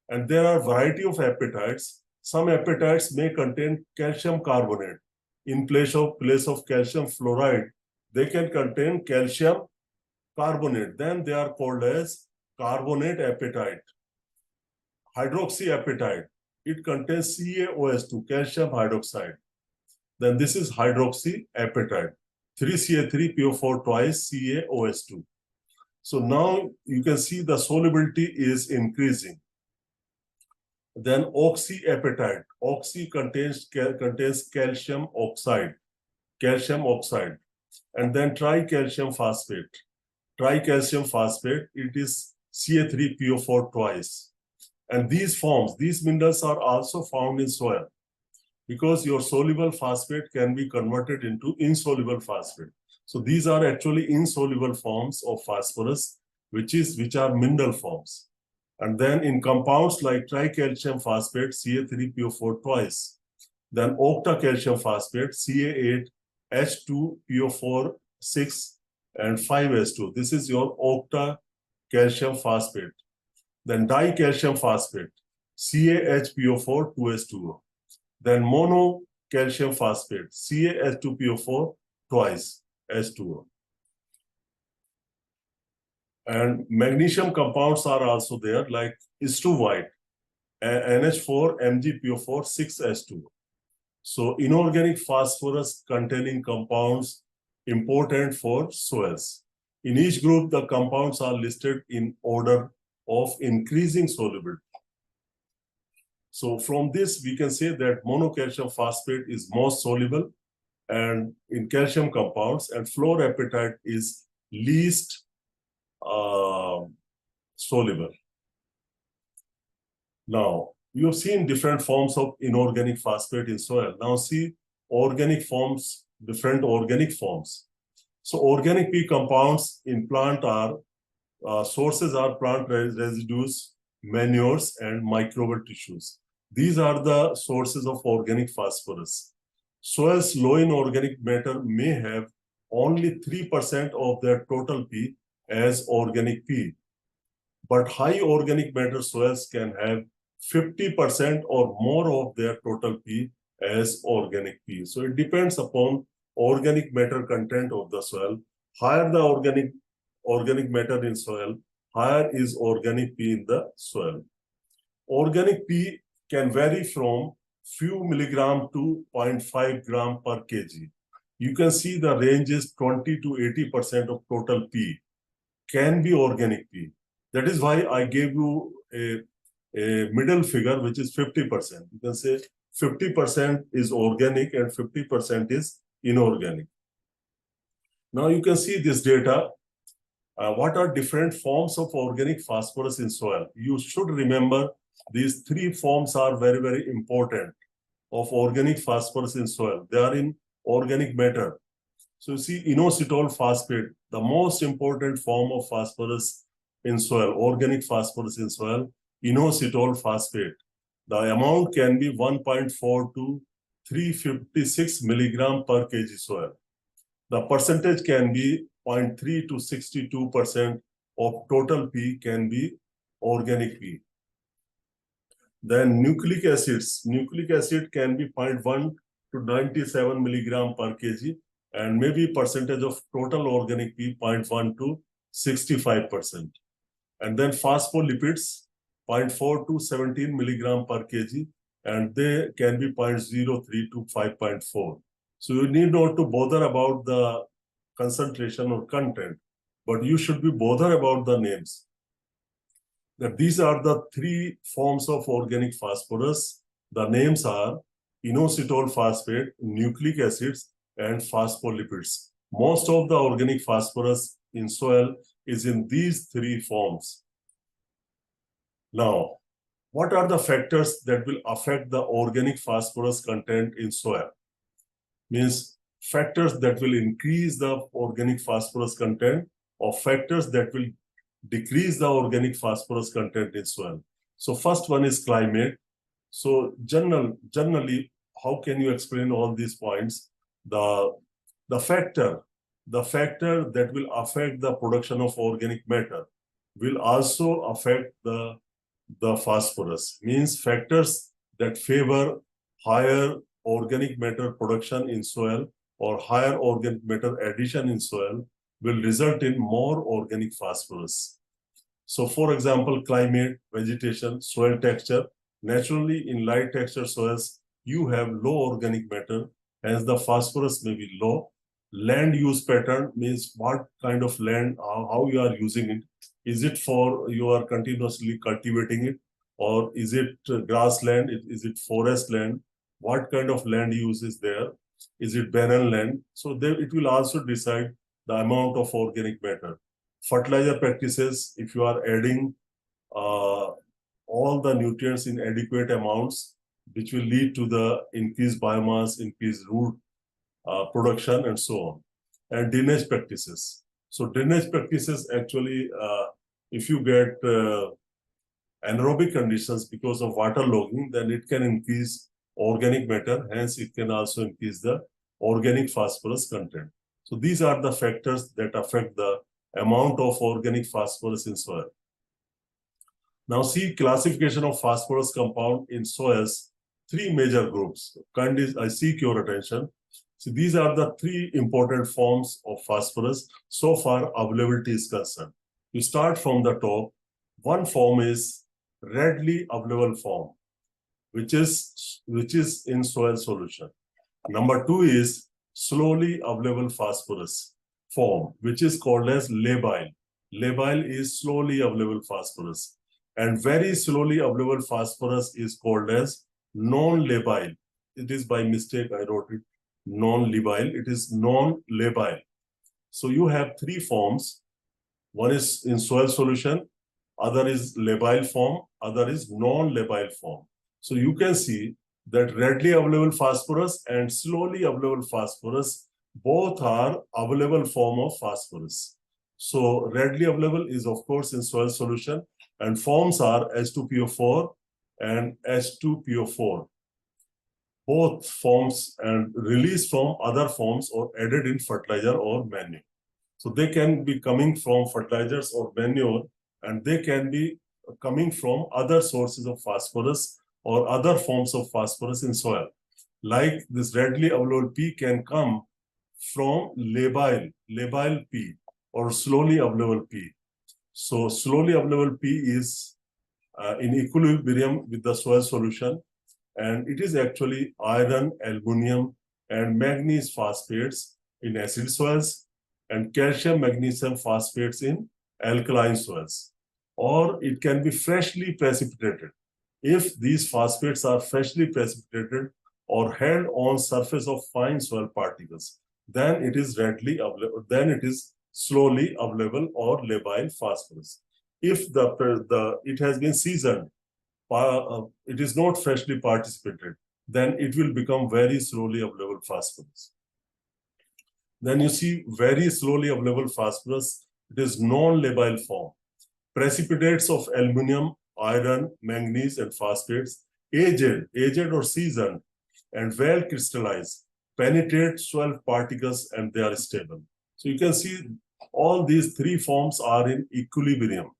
And there are a variety of apatites. Some apatites may contain calcium carbonate. In place of calcium fluoride, they can contain calcium carbonate. Then they are called as carbonate apatite. Hydroxyapatite, it contains CaOS2, calcium hydroxide. Then this is hydroxyapatite, 3Ca3PO4 twice CaOS2. So now you can see the solubility is increasing. Then oxyapatite. Oxy contains calcium oxide. And then tricalcium phosphate. Tricalcium phosphate, it is Ca3PO4 twice. And these minerals are also found in soil because your soluble phosphate can be converted into insoluble phosphate. So these are actually insoluble forms of phosphorus, which are mineral forms. And then in compounds like tricalcium phosphate, Ca3PO4 twice. Then octacalcium phosphate, Ca8H2PO4 6 and 5S2. This is your octacalcium phosphate. Then dicalcium phosphate, CaHPO4 2S2O. Then monocalcium phosphate, CaH2PO4 twice S2O. And magnesium compounds are also there, like Is2-White, NH4 MgPO4 6S2. So inorganic phosphorus containing compounds important for soils. In each group, the compounds are listed in order of increasing solubility. So from this, we can say that monocalcium phosphate is most soluble and in calcium compounds, and fluorapatite is least soluble. Now, you've seen different forms of inorganic phosphate in soil. Now see organic forms, different organic forms. So organic P compounds in plant are sources are plant residues, manures, and microbial tissues. These are the sources of organic phosphorus. Soils low in organic matter may have only 3% of their total P as organic P. But high organic matter soils can have 50% or more of their total P as organic P. So it depends upon organic matter content of the soil. Higher the organic matter in soil, higher is organic P in the soil. Organic P can vary from few milligram to 0.5 gram per kg. You can see the range is 20 to 80% of total P can be organic P. That is why I gave you a middle figure, which is 50%. You can say 50% is organic and 50% is inorganic. Now you can see this data. What are different forms of organic phosphorus in soil? You should remember these three forms are very, very important of organic phosphorus in soil. They are in organic matter. So you see inositol phosphate, the most important form of phosphorus in soil, organic phosphorus in soil, inositol phosphate. The amount can be 1.4 to 356 milligram per kg soil. The percentage can be 0.3 to 62% of total P can be organic P. Then nucleic acid can be 0.1 to 97 milligram per kg, and maybe percentage of total organic P 0.1 to 65%. And then phospholipids 0.4 to 17 milligram per kg, and they can be 0.03 to 5.4. So you need not to bother about the concentration or content, but you should be bothered about the names. That these are the three forms of organic phosphorus. The names are inositol phosphate, nucleic acids, and phospholipids. Most of the organic phosphorus in soil is in these three forms. Now, what are the factors that will affect the organic phosphorus content in soil? Means factors that will increase the organic phosphorus content or factors that will decrease the organic phosphorus content in soil. So first one is climate. So generally, how can you explain all these points? The factor that will affect the production of organic matter will also affect the phosphorus. Means factors that favor higher organic matter production in soil or higher organic matter addition in soil will result in more organic phosphorus. So for example, climate, vegetation, soil texture. Naturally, in light texture soils, you have low organic matter, hence the phosphorus may be low. Land use pattern means what kind of land, how you are using it. Is it for you are continuously cultivating it, or is it grassland? Is it forest land? What kind of land use is there? Is it barren land? So it will also decide the amount of organic matter. Fertilizer practices, if you are adding all the nutrients in adequate amounts, which will lead to the increased biomass, increased root production, and so on. And drainage practices. So drainage practices actually, if you get anaerobic conditions because of waterlogging, then it can increase organic matter, hence it can also increase the organic phosphorus content. So these are the factors that affect the amount of organic phosphorus in soil. Now see classification of phosphorus compound in soils, three major groups. Kindly, I seek your attention. So these are the three important forms of phosphorus so far availability is concerned. You start from the top. One form is readily available form, which is in soil solution. Number two is slowly available phosphorus form, which is called as labile. Labile is slowly available phosphorus. And very slowly available phosphorus is called as non-labile. It is by mistake I wrote it non-labile. It is non-labile. So you have three forms. One is in soil solution, other is labile form, other is non-labile form. So you can see that readily available phosphorus and slowly available phosphorus both are available form of phosphorus. So readily available is of course in soil solution, and forms are H2PO4 and H2PO4. Both forms and released from other forms or added in fertilizer or manure. So they can be coming from fertilizers or manure, and they can be coming from other sources of phosphorus or other forms of phosphorus in soil. Like this readily available P can come from labile P or slowly available P. So slowly available P is in equilibrium with the soil solution, and it is actually iron, aluminum, and manganese phosphates in acid soils, and calcium magnesium phosphates in alkaline soils. Or it can be freshly precipitated. If these phosphates are freshly precipitated or held on surface of fine soil particles, then it is readily available, then it is slowly available or labile phosphorus. If it has been seasoned, it is not freshly participated, then it will become very slowly available phosphorus. Then you see very slowly available phosphorus, it is non-labile form. Precipitates of aluminum, iron, manganese, and phosphates, aged or seasoned, and well crystallized, penetrate soil particles and they are stable. So you can see all these three forms are in equilibrium.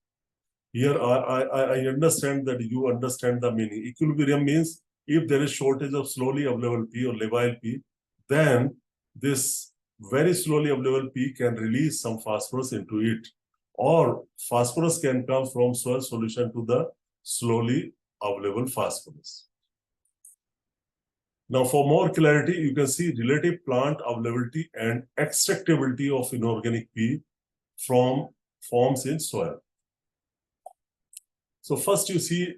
Here I understand that you understand the meaning. Equilibrium means if there is shortage of slowly available P or labile P, then this very slowly available P can release some phosphorus into it, or phosphorus can come from soil solution to the slowly available phosphorus. Now, for more clarity, you can see relative plant availability and extractability of inorganic P from forms in soil. So first you see,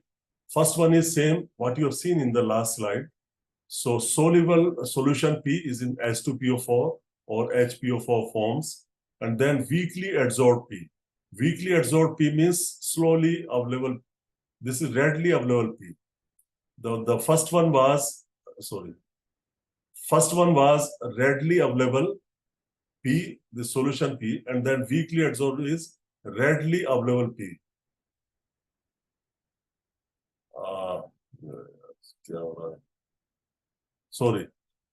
first one is same what you have seen in the last slide. So soluble solution P is in H2PO4 or HPO4 forms, and then weakly adsorbed P. Weakly adsorbed P means slowly available. This is readily available P. The first one was, first one was readily available P, the solution P, and then weakly adsorbed is readily available P.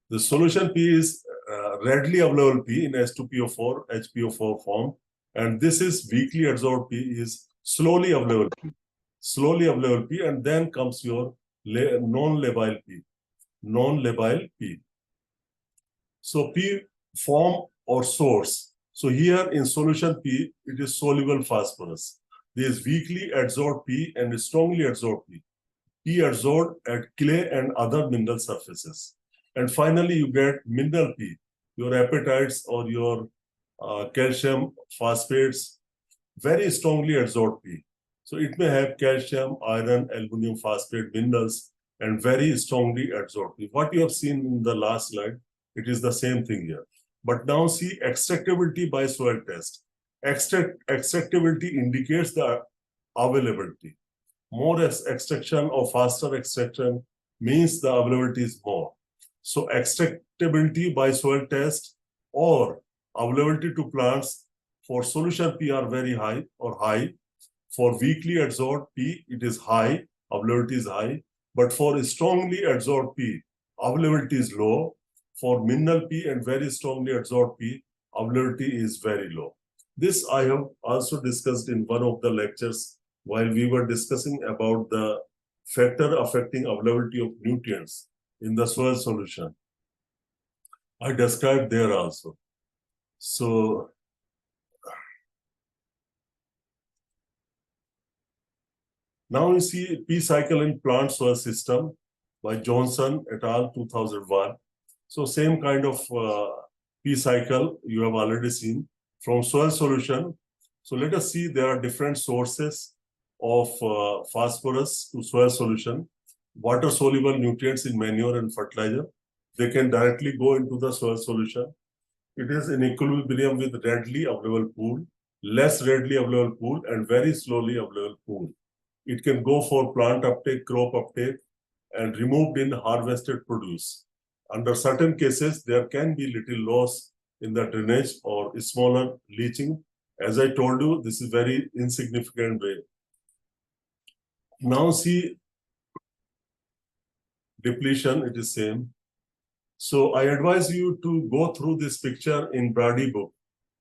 The solution P is readily available P in H2PO4, HPO4 form, and this is weakly adsorbed P is slowly available P. Slowly available P, and then comes your non-labile P. Non-labile P. So P form or source. So here in solution P, it is soluble phosphorus. There is weakly adsorbed P and strongly adsorbed P. P adsorbed at clay and other mineral surfaces. And finally, you get mineral P, your apatites or your calcium phosphates, very strongly adsorbed P. So it may have calcium, iron, aluminum phosphate minerals, and very strongly adsorbed P. What you have seen in the last slide, it is the same thing here. But now see extractability by soil test. Extractability indicates the availability. More extraction or faster extraction means the availability is more. So extractability by soil test or availability to plants for solution P are very high or high. For weakly adsorbed P, it is high, availability is high. But for strongly adsorbed P, availability is low. For mineral P and very strongly adsorbed P, availability is very low. This I have also discussed in one of the lectures while we were discussing about the factor affecting availability of nutrients in the soil solution. I described there also. So now you see P cycle in plant soil system by Johnson et al. 2001. So same kind of P cycle you have already seen from soil solution. So let us see there are different sources of phosphorus to soil solution. Water soluble nutrients in manure and fertilizer, they can directly go into the soil solution. It is in equilibrium with readily available pool, less readily available pool, and very slowly available pool. It can go for plant uptake, crop uptake, and removed in harvested produce. Under certain cases, there can be little loss in the drainage or smaller leaching As I told you, this is very insignificant way. Now see, depletion, it is same. So I advise you to go through this picture in Brady book.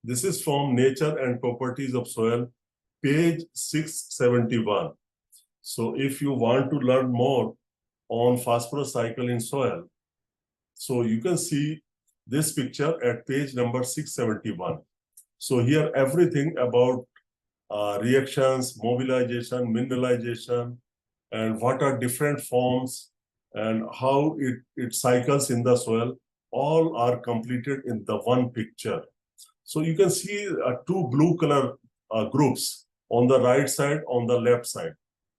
This is from Nature and Properties of Soil, page 671. So if you want to learn more on phosphorus cycle in soil, so you can see this picture at page number 671. So here everything about reactions, mobilization, mineralization, and what are different forms and how it cycles in the soil, all are completed in the one picture. So you can see two blue color groups on the right side, on the left side.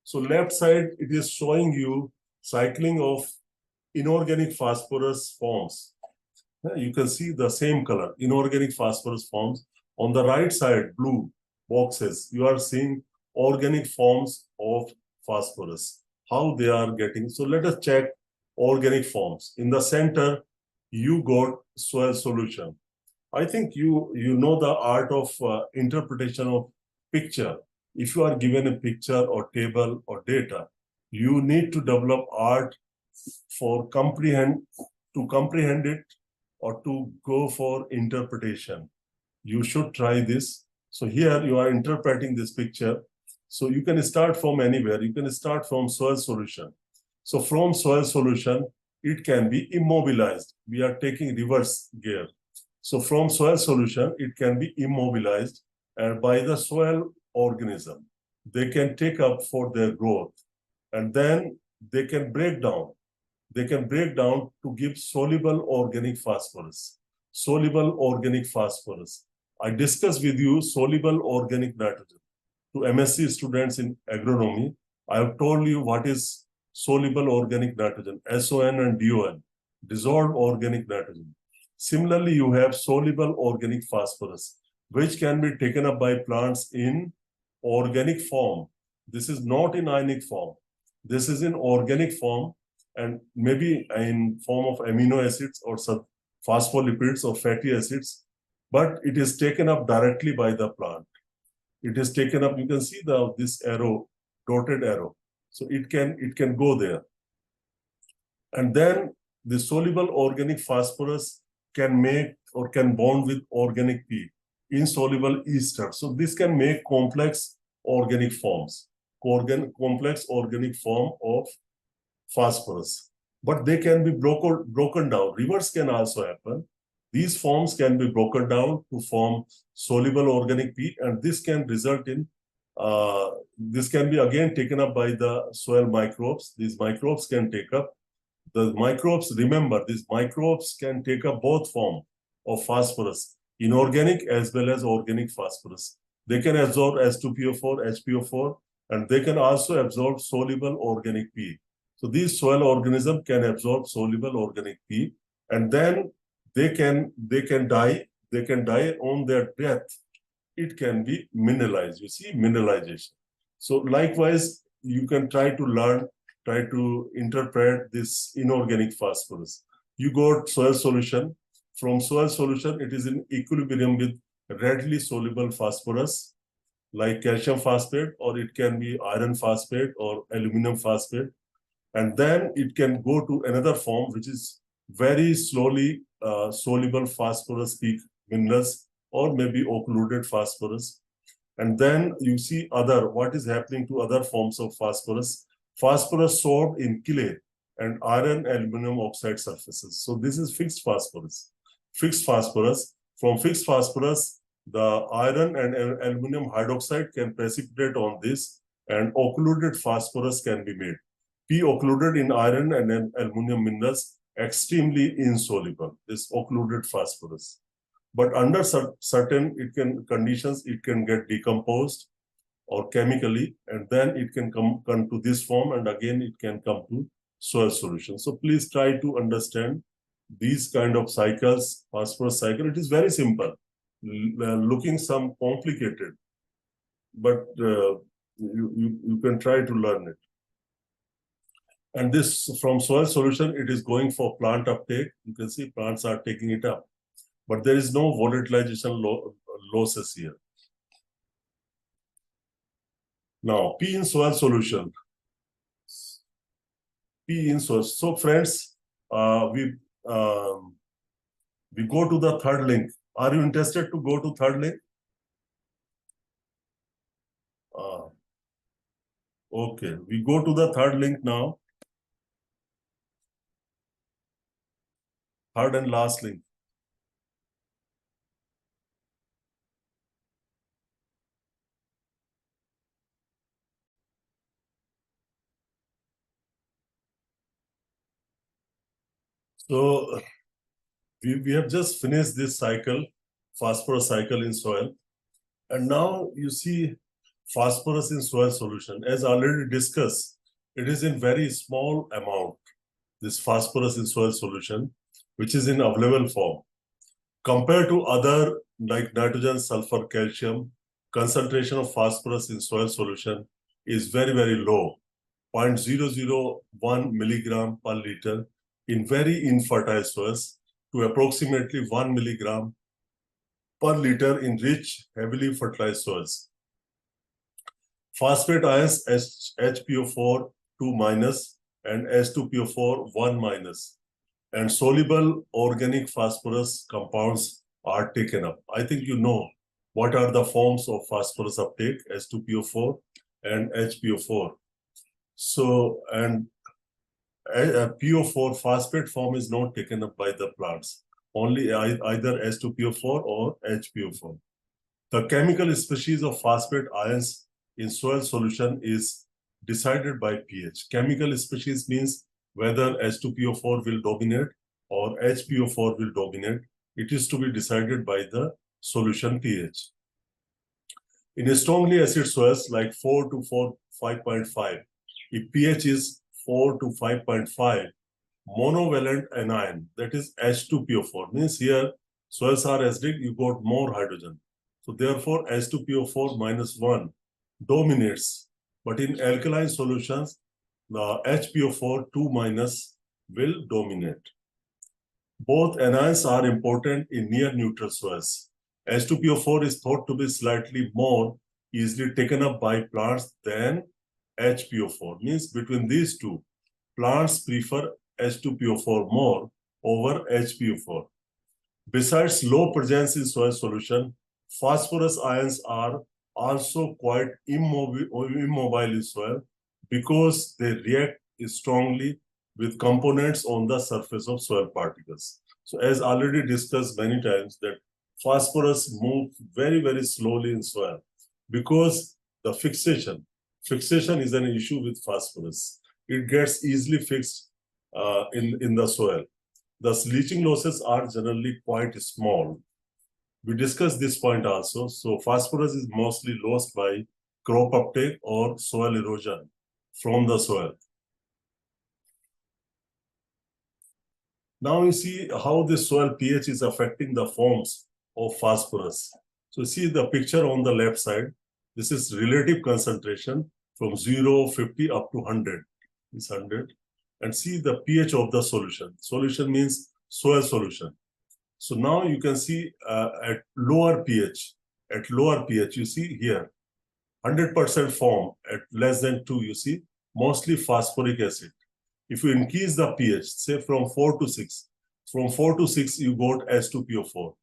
So left side, it is showing you cycling of inorganic phosphorus forms. You can see the same color, inorganic phosphorus forms. On the right side, blue boxes, you are seeing organic forms of phosphorus, how they are getting. So let us check organic forms. In the center, you got soil solution. I think you know the art of interpretation of picture. If you are given a picture or table or data, you need to develop art for comprehend it or to go for interpretation. You should try this. So here you are interpreting this picture. So you can start from anywhere. You can start from soil solution. So from soil solution, it can be immobilized. We are taking reverse gear. So from soil solution, it can be immobilized and by the soil organism. They can take up for their growth and then they can break down. They can break down to give soluble organic phosphorus. Soluble organic phosphorus. I discussed with you soluble organic nitrogen. To MSc students in agronomy, I have told you what is soluble organic nitrogen, SON and DON, dissolved organic nitrogen. Similarly, you have soluble organic phosphorus, which can be taken up by plants in organic form. This is not in ionic form. This is in organic form and maybe in form of amino acids or phospholipids or fatty acids, but it is taken up directly by the plant. It is taken up, you can see this arrow, dotted arrow. So it can go there. And then the soluble organic phosphorus can make or can bond with organic P, insoluble ester. So this can make complex organic forms, complex organic form of phosphorus. But they can be broken down. Reverse can also happen. These forms can be broken down to form soluble organic P, and this can result in, this can be again taken up by the soil microbes. These microbes can take up. The microbes, remember, these microbes can take up both forms of phosphorus, inorganic as well as organic phosphorus. They can absorb H2PO4, HPO4, and they can also absorb soluble organic P. So these soil organisms can absorb soluble organic P, and then they can die. They can die on their death. It can be mineralized. You see, mineralization. So likewise, you can try to interpret this inorganic phosphorus. You got soil solution. From soil solution, it is in equilibrium with readily soluble phosphorus, like calcium phosphate, or it can be iron phosphate or aluminum phosphate. And then it can go to another form, which is very slowly soluble phosphorus peak minerals, or maybe occluded phosphorus. And then you see what is happening to other forms of phosphorus. Phosphorus sorbed in clay and iron aluminum oxide surfaces. So this is fixed phosphorus. Fixed phosphorus. From fixed phosphorus, the iron and aluminum hydroxide can precipitate on this, and occluded phosphorus can be made. P occluded in iron and aluminum minerals, extremely insoluble, this occluded phosphorus. But under certain conditions, it can get decomposed or chemically, and then it can come to this form, and again it can come to soil solution. So please try to understand these kind of cycles, phosphorus cycle. It is very simple, looking some complicated, but you can try to learn it. And this from soil solution, it is going for plant uptake. You can see plants are taking it up, but there is no volatilization losses here. Now, P in soil solution. P in soil. So, friends, we go to the third link. Are you interested to go to third link? Okay, we go to the third link now. Third and last link. So we have just finished this cycle, phosphorus cycle in soil. And now you see phosphorus in soil solution. As already discussed, it is in very small amount, this phosphorus in soil solution, which is in available form. Compared to other like nitrogen, sulfur, calcium, concentration of phosphorus in soil solution is very, very low, 0.001 milligram per liter in very infertile soils to approximately 1 milligram per liter in rich, heavily fertilized soils. Phosphate ions HPO4 2 minus and H2PO4 1 minus and soluble organic phosphorus compounds are taken up. I think you know what are the forms of phosphorus uptake, H2PO4 and HPO4. So, and PO4 phosphate form is not taken up by the plants, only either H2PO4 or HPO4. The chemical species of phosphate ions in soil solution is decided by pH. Chemical species means whether H2PO4 will dominate or HPO4 will dominate. It is to be decided by the solution pH. In strongly acid soils like 4 to 5.5, if pH is 4 to 5.5, monovalent anion, that is H2PO4, means here soils are acidic, you got more hydrogen. So therefore H2PO4 minus 1 dominates. But in alkaline solutions, the HPO4 2 minus will dominate. Both anions are important in near neutral soils. H2PO4 is thought to be slightly more easily taken up by plants than HPO4. Means between these two, plants prefer H2PO4 more over HPO4. Besides low presence in soil solution, phosphorus ions are also quite immobile in soil because they react strongly with components on the surface of soil particles. So as already discussed many times that phosphorus moves very, very slowly in soil because the fixation is an issue with phosphorus. It gets easily fixed in the soil. Thus, leaching losses are generally quite small. We discussed this point also. So phosphorus is mostly lost by crop uptake or soil erosion from the soil. Now you see how the soil pH is affecting the forms of phosphorus. So see the picture on the left side. This is relative concentration from 0, 50 up to 100. It's 100. And see the pH of the solution. Solution means soil solution. So now you can see at lower pH, you see here, 100% form at less than 2, you see, mostly phosphoric acid. If you increase the pH, say from 4 to 6, from 4 to 6, you got H2PO4.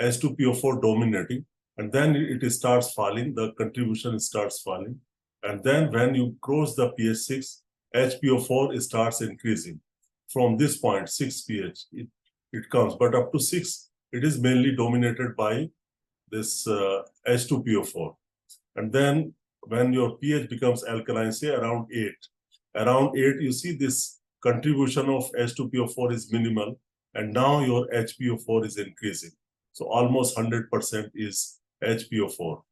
H2PO4 dominating, and then it starts falling, the contribution starts falling. And then when you cross the pH 6, HPO4 starts increasing. From this point, 6 pH, it comes, but up to 6, it is mainly dominated by this H2PO4. And then when your pH becomes alkaline, say around 8, you see this contribution of H2PO4 is minimal, and now your HPO4 is increasing. So almost 100% is HPO4.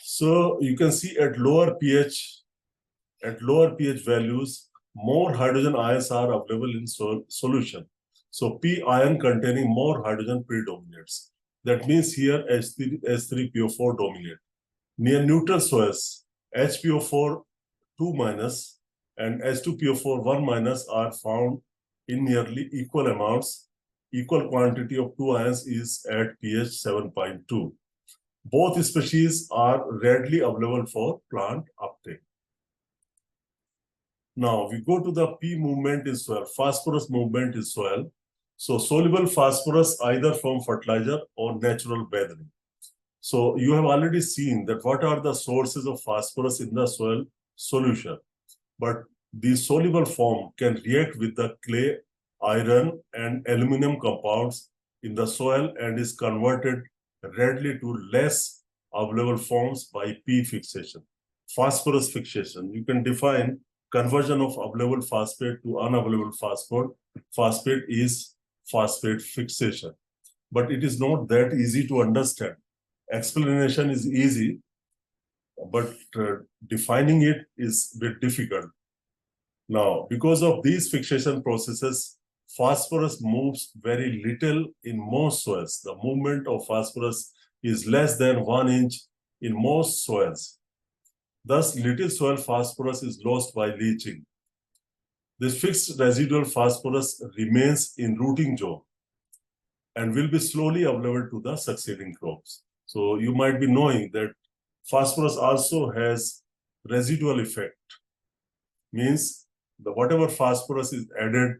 So you can see at lower pH values, more hydrogen ions are available in solution. So P ion containing more hydrogen predominates. That means here H3PO4 dominate. Near neutral soils, HPO4 2 minus and H2PO4 1 minus are found in nearly equal amounts. Equal quantity of two ions is at pH 7.2. Both species are readily available for plant uptake. Now we go to the P movement in soil, phosphorus movement in soil. So soluble phosphorus either from fertilizer or natural weathering. So you have already seen that what are the sources of phosphorus in the soil solution. But the soluble form can react with the clay, iron, and aluminum compounds in the soil and is converted readily to less available forms by P fixation. Phosphorus fixation. You can define conversion of available phosphate to unavailable phosphate is phosphate fixation. But it is not that easy to understand. Explanation is easy, but defining it is a bit difficult. Now, because of these fixation processes, phosphorus moves very little in most soils. The movement of phosphorus is less than 1 inch in most soils. Thus, little soil phosphorus is lost by leaching. This fixed residual phosphorus remains in rooting zone and will be slowly available to the succeeding crops. So you might be knowing that phosphorus also has residual effect. Means the whatever phosphorus is added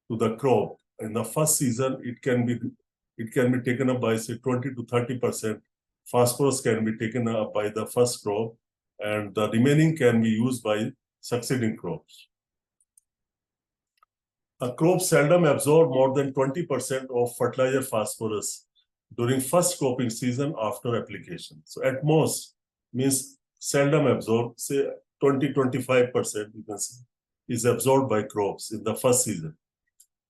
to the crop in the first season, it can be taken up by say 20 to 30%. Phosphorus can be taken up by the first crop, and the remaining can be used by succeeding crops. A crop seldom absorb more than 20% of fertilizer phosphorus during first cropping season after application. So at most means seldom absorb, say 20-25% you can say is absorbed by crops in the first season.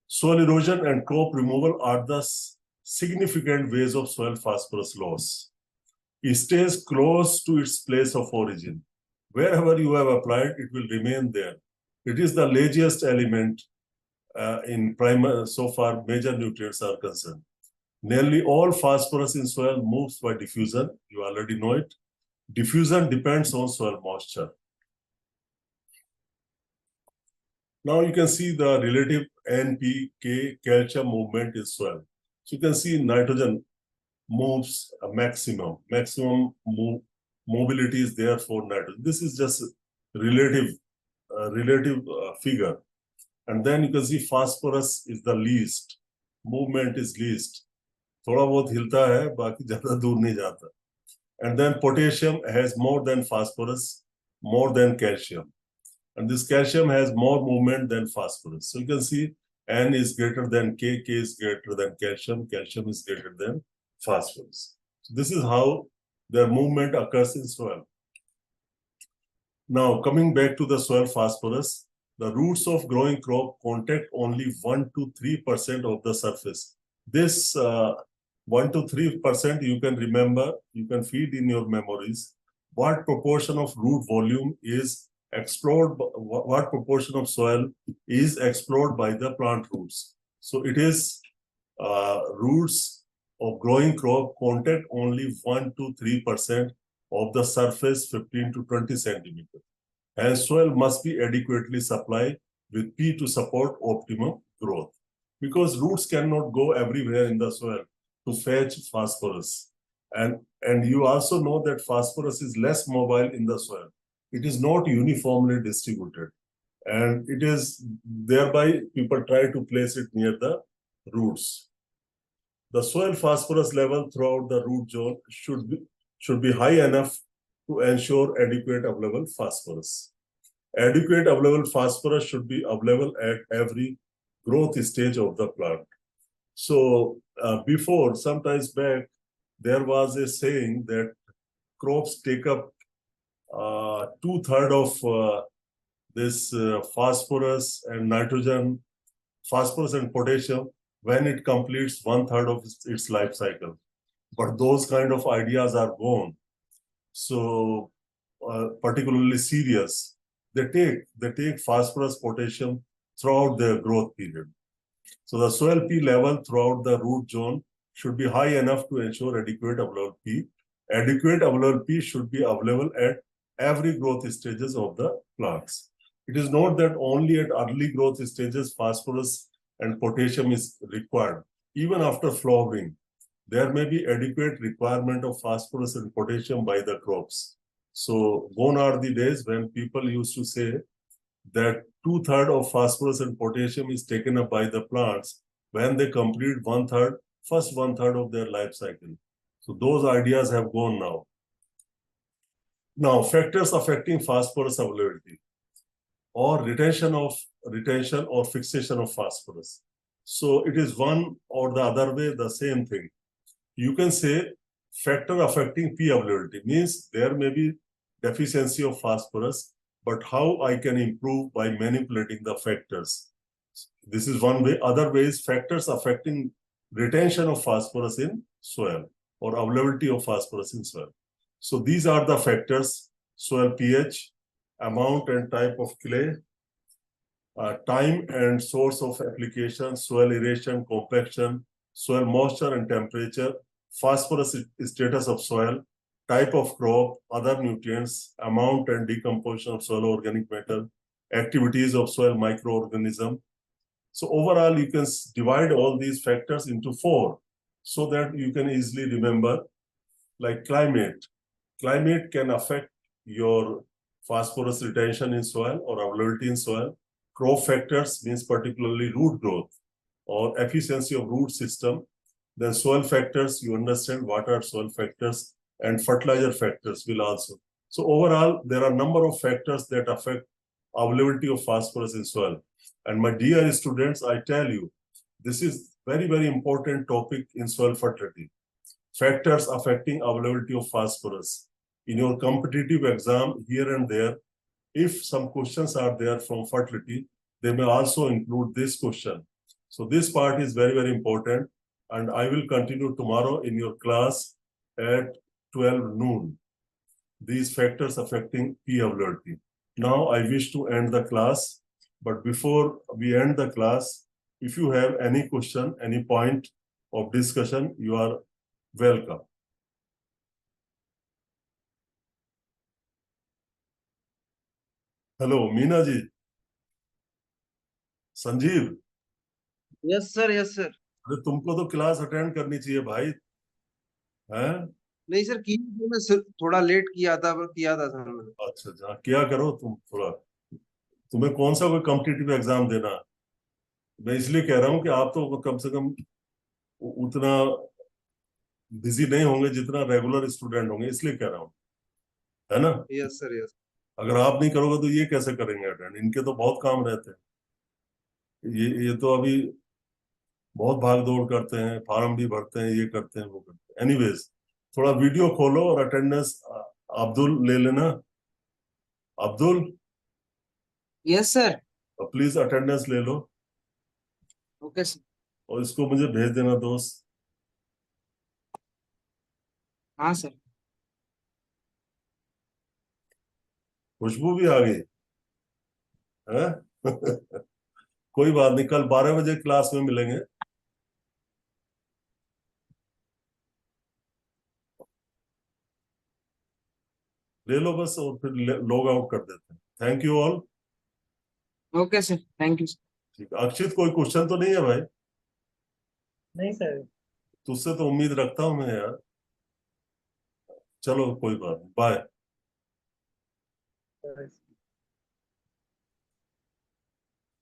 Soil erosion and crop removal are the significant ways of soil phosphorus loss. It stays close to its place of origin. Wherever you have applied, it will remain there. It is the laziest element in primary, so far major nutrients are concerned. Nearly all phosphorus in soil moves by diffusion. You already know it. Diffusion depends on soil moisture. Now you can see the relative NPK calcium movement in soil. So you can see nitrogen moves a maximum mobility is there for nitrogen. This is just relative figure. And then you can see phosphorus is the least, movement is least. थोड़ा बहुत हिलता है, बाकी ज़्यादा दूर नहीं जाता. And then potassium has more than phosphorus, more than calcium. And this calcium has more movement than phosphorus. So you can see N is greater than K, K is greater than calcium, calcium is greater than phosphorus. So this is how their movement occurs in soil. Now, coming back to the soil phosphorus, the roots of growing crop contact only 1 to 3% of the surface. This 1 to 3% you can remember, you can feed in your memories. What proportion of root volume is explored, what proportion of soil is explored by the plant roots. So it is roots of growing crop contact only 1 to 3% of the surface 15 to 20 centimeters. And soil must be adequately supplied with P to support optimum growth. Because roots cannot go everywhere in the soil to fetch phosphorus. And you also know that phosphorus is less mobile in the soil. It is not uniformly distributed. And it is thereby people try to place it near the roots. The soil phosphorus level throughout the root zone should be high enough to ensure adequate available phosphorus. Adequate available phosphorus should be available at every growth stage of the plant. So before, sometimes back, there was a saying that crops take up 2/3 of this phosphorus and nitrogen, phosphorus and potassium when it completes 1/3 of its life cycle. But those kind of ideas are gone. So particularly serious. They take phosphorus, potassium throughout their growth period. So the soil P level throughout the root zone should be high enough to ensure adequate available P. Adequate available P should be available at every growth stages of the plants. It is not that only at early growth stages phosphorus and potassium is required. Even after flowering, there may be adequate requirement of phosphorus and potassium by the crops. So gone are the days when people used to say that 2/3 of phosphorus and potassium is taken up by the plants when they complete 1/3, first 1/3 of their life cycle. So those ideas have gone now. Now, factors affecting phosphorus availability or retention or fixation of phosphorus. So it is one or the other way, the same thing. You can say factor affecting P availability means there may be deficiency of phosphorus, but how I can improve by manipulating the factors. This is one way. Other way is factors affecting retention of phosphorus in soil or availability of phosphorus in soil. So these are the factors: soil pH, amount and type of clay, time and source of application, soil aeration, compaction, soil moisture and temperature, phosphorus status of soil, type of crop, other nutrients, amount and decomposition of soil organic matter, activities of soil microorganism. So overall, you can divide all these factors into 4 so that you can easily remember, like climate. Climate can affect your phosphorus retention in soil or availability in soil. Crop factors means particularly root growth or efficiency of root system. Then soil factors, you understand what are soil factors, and fertilizer factors will also. So overall, there are a number of factors that affect availability of phosphorus in soil. And my dear students, I tell you, this is very, very important topic in soil fertility. Factors affecting availability of phosphorus. In your competitive exam, here and there, if some questions are there from fertility, they may also include this question. So this part is very, very important. And I will continue tomorrow in your class at 12 noon. These factors affecting P availability. Now I wish to end the class. But before we end the class, if you have any question, any point of discussion, you are welcome. Hello, Meena ji. Sanjeev. Yes sir, yes sir. अरे तुमको तो class attend करनी चाहिए भाई, हैं? नहीं sir, की मैं थोड़ा लेट किया था सर मैंने. अच्छा, क्या करो तुम थोड़ा. तुम्हें कौन सा कोई कॉम्पिटिटिव एग्जाम देना? मैं इसलिए कह रहा हूँ कि आप तो कम से कम उतना बिजी नहीं होंगे जितना रेगुलर स्टूडेंट होंगे, इसलिए कह रहा हूँ, है ना? Yes sir, yes. अगर आप नहीं करोगे तो ये कैसे करेंगे अटेंड? इनके तो बहुत काम रहते हैं. ये तो अभी बहुत भाग दौड़ करते हैं, फॉर्म भी भरते हैं, ये करते हैं, वो करते हैं. एनीवेज, थोड़ा वीडियो खोलो और अटेंडेंस अब्दुल ले लेना. Abdul, yes sir. Please attendance ले लो ओके सर. और इसको मुझे भेज देना दोस्त. हाँ सर. खुशबू भी आ गई है. कोई बात नहीं, कल 12 बजे क्लास में मिलेंगे. ले लो बस और फिर लॉग आउट कर देते हैं. Thank you all. Okay sir, thank you. ठीक है. अक्षित, कोई क्वेश्चन तो नहीं है भाई? नहीं सर. तुझसे तो उम्मीद रखता हूं मैं यार. चलो कोई बात नहीं, बाय.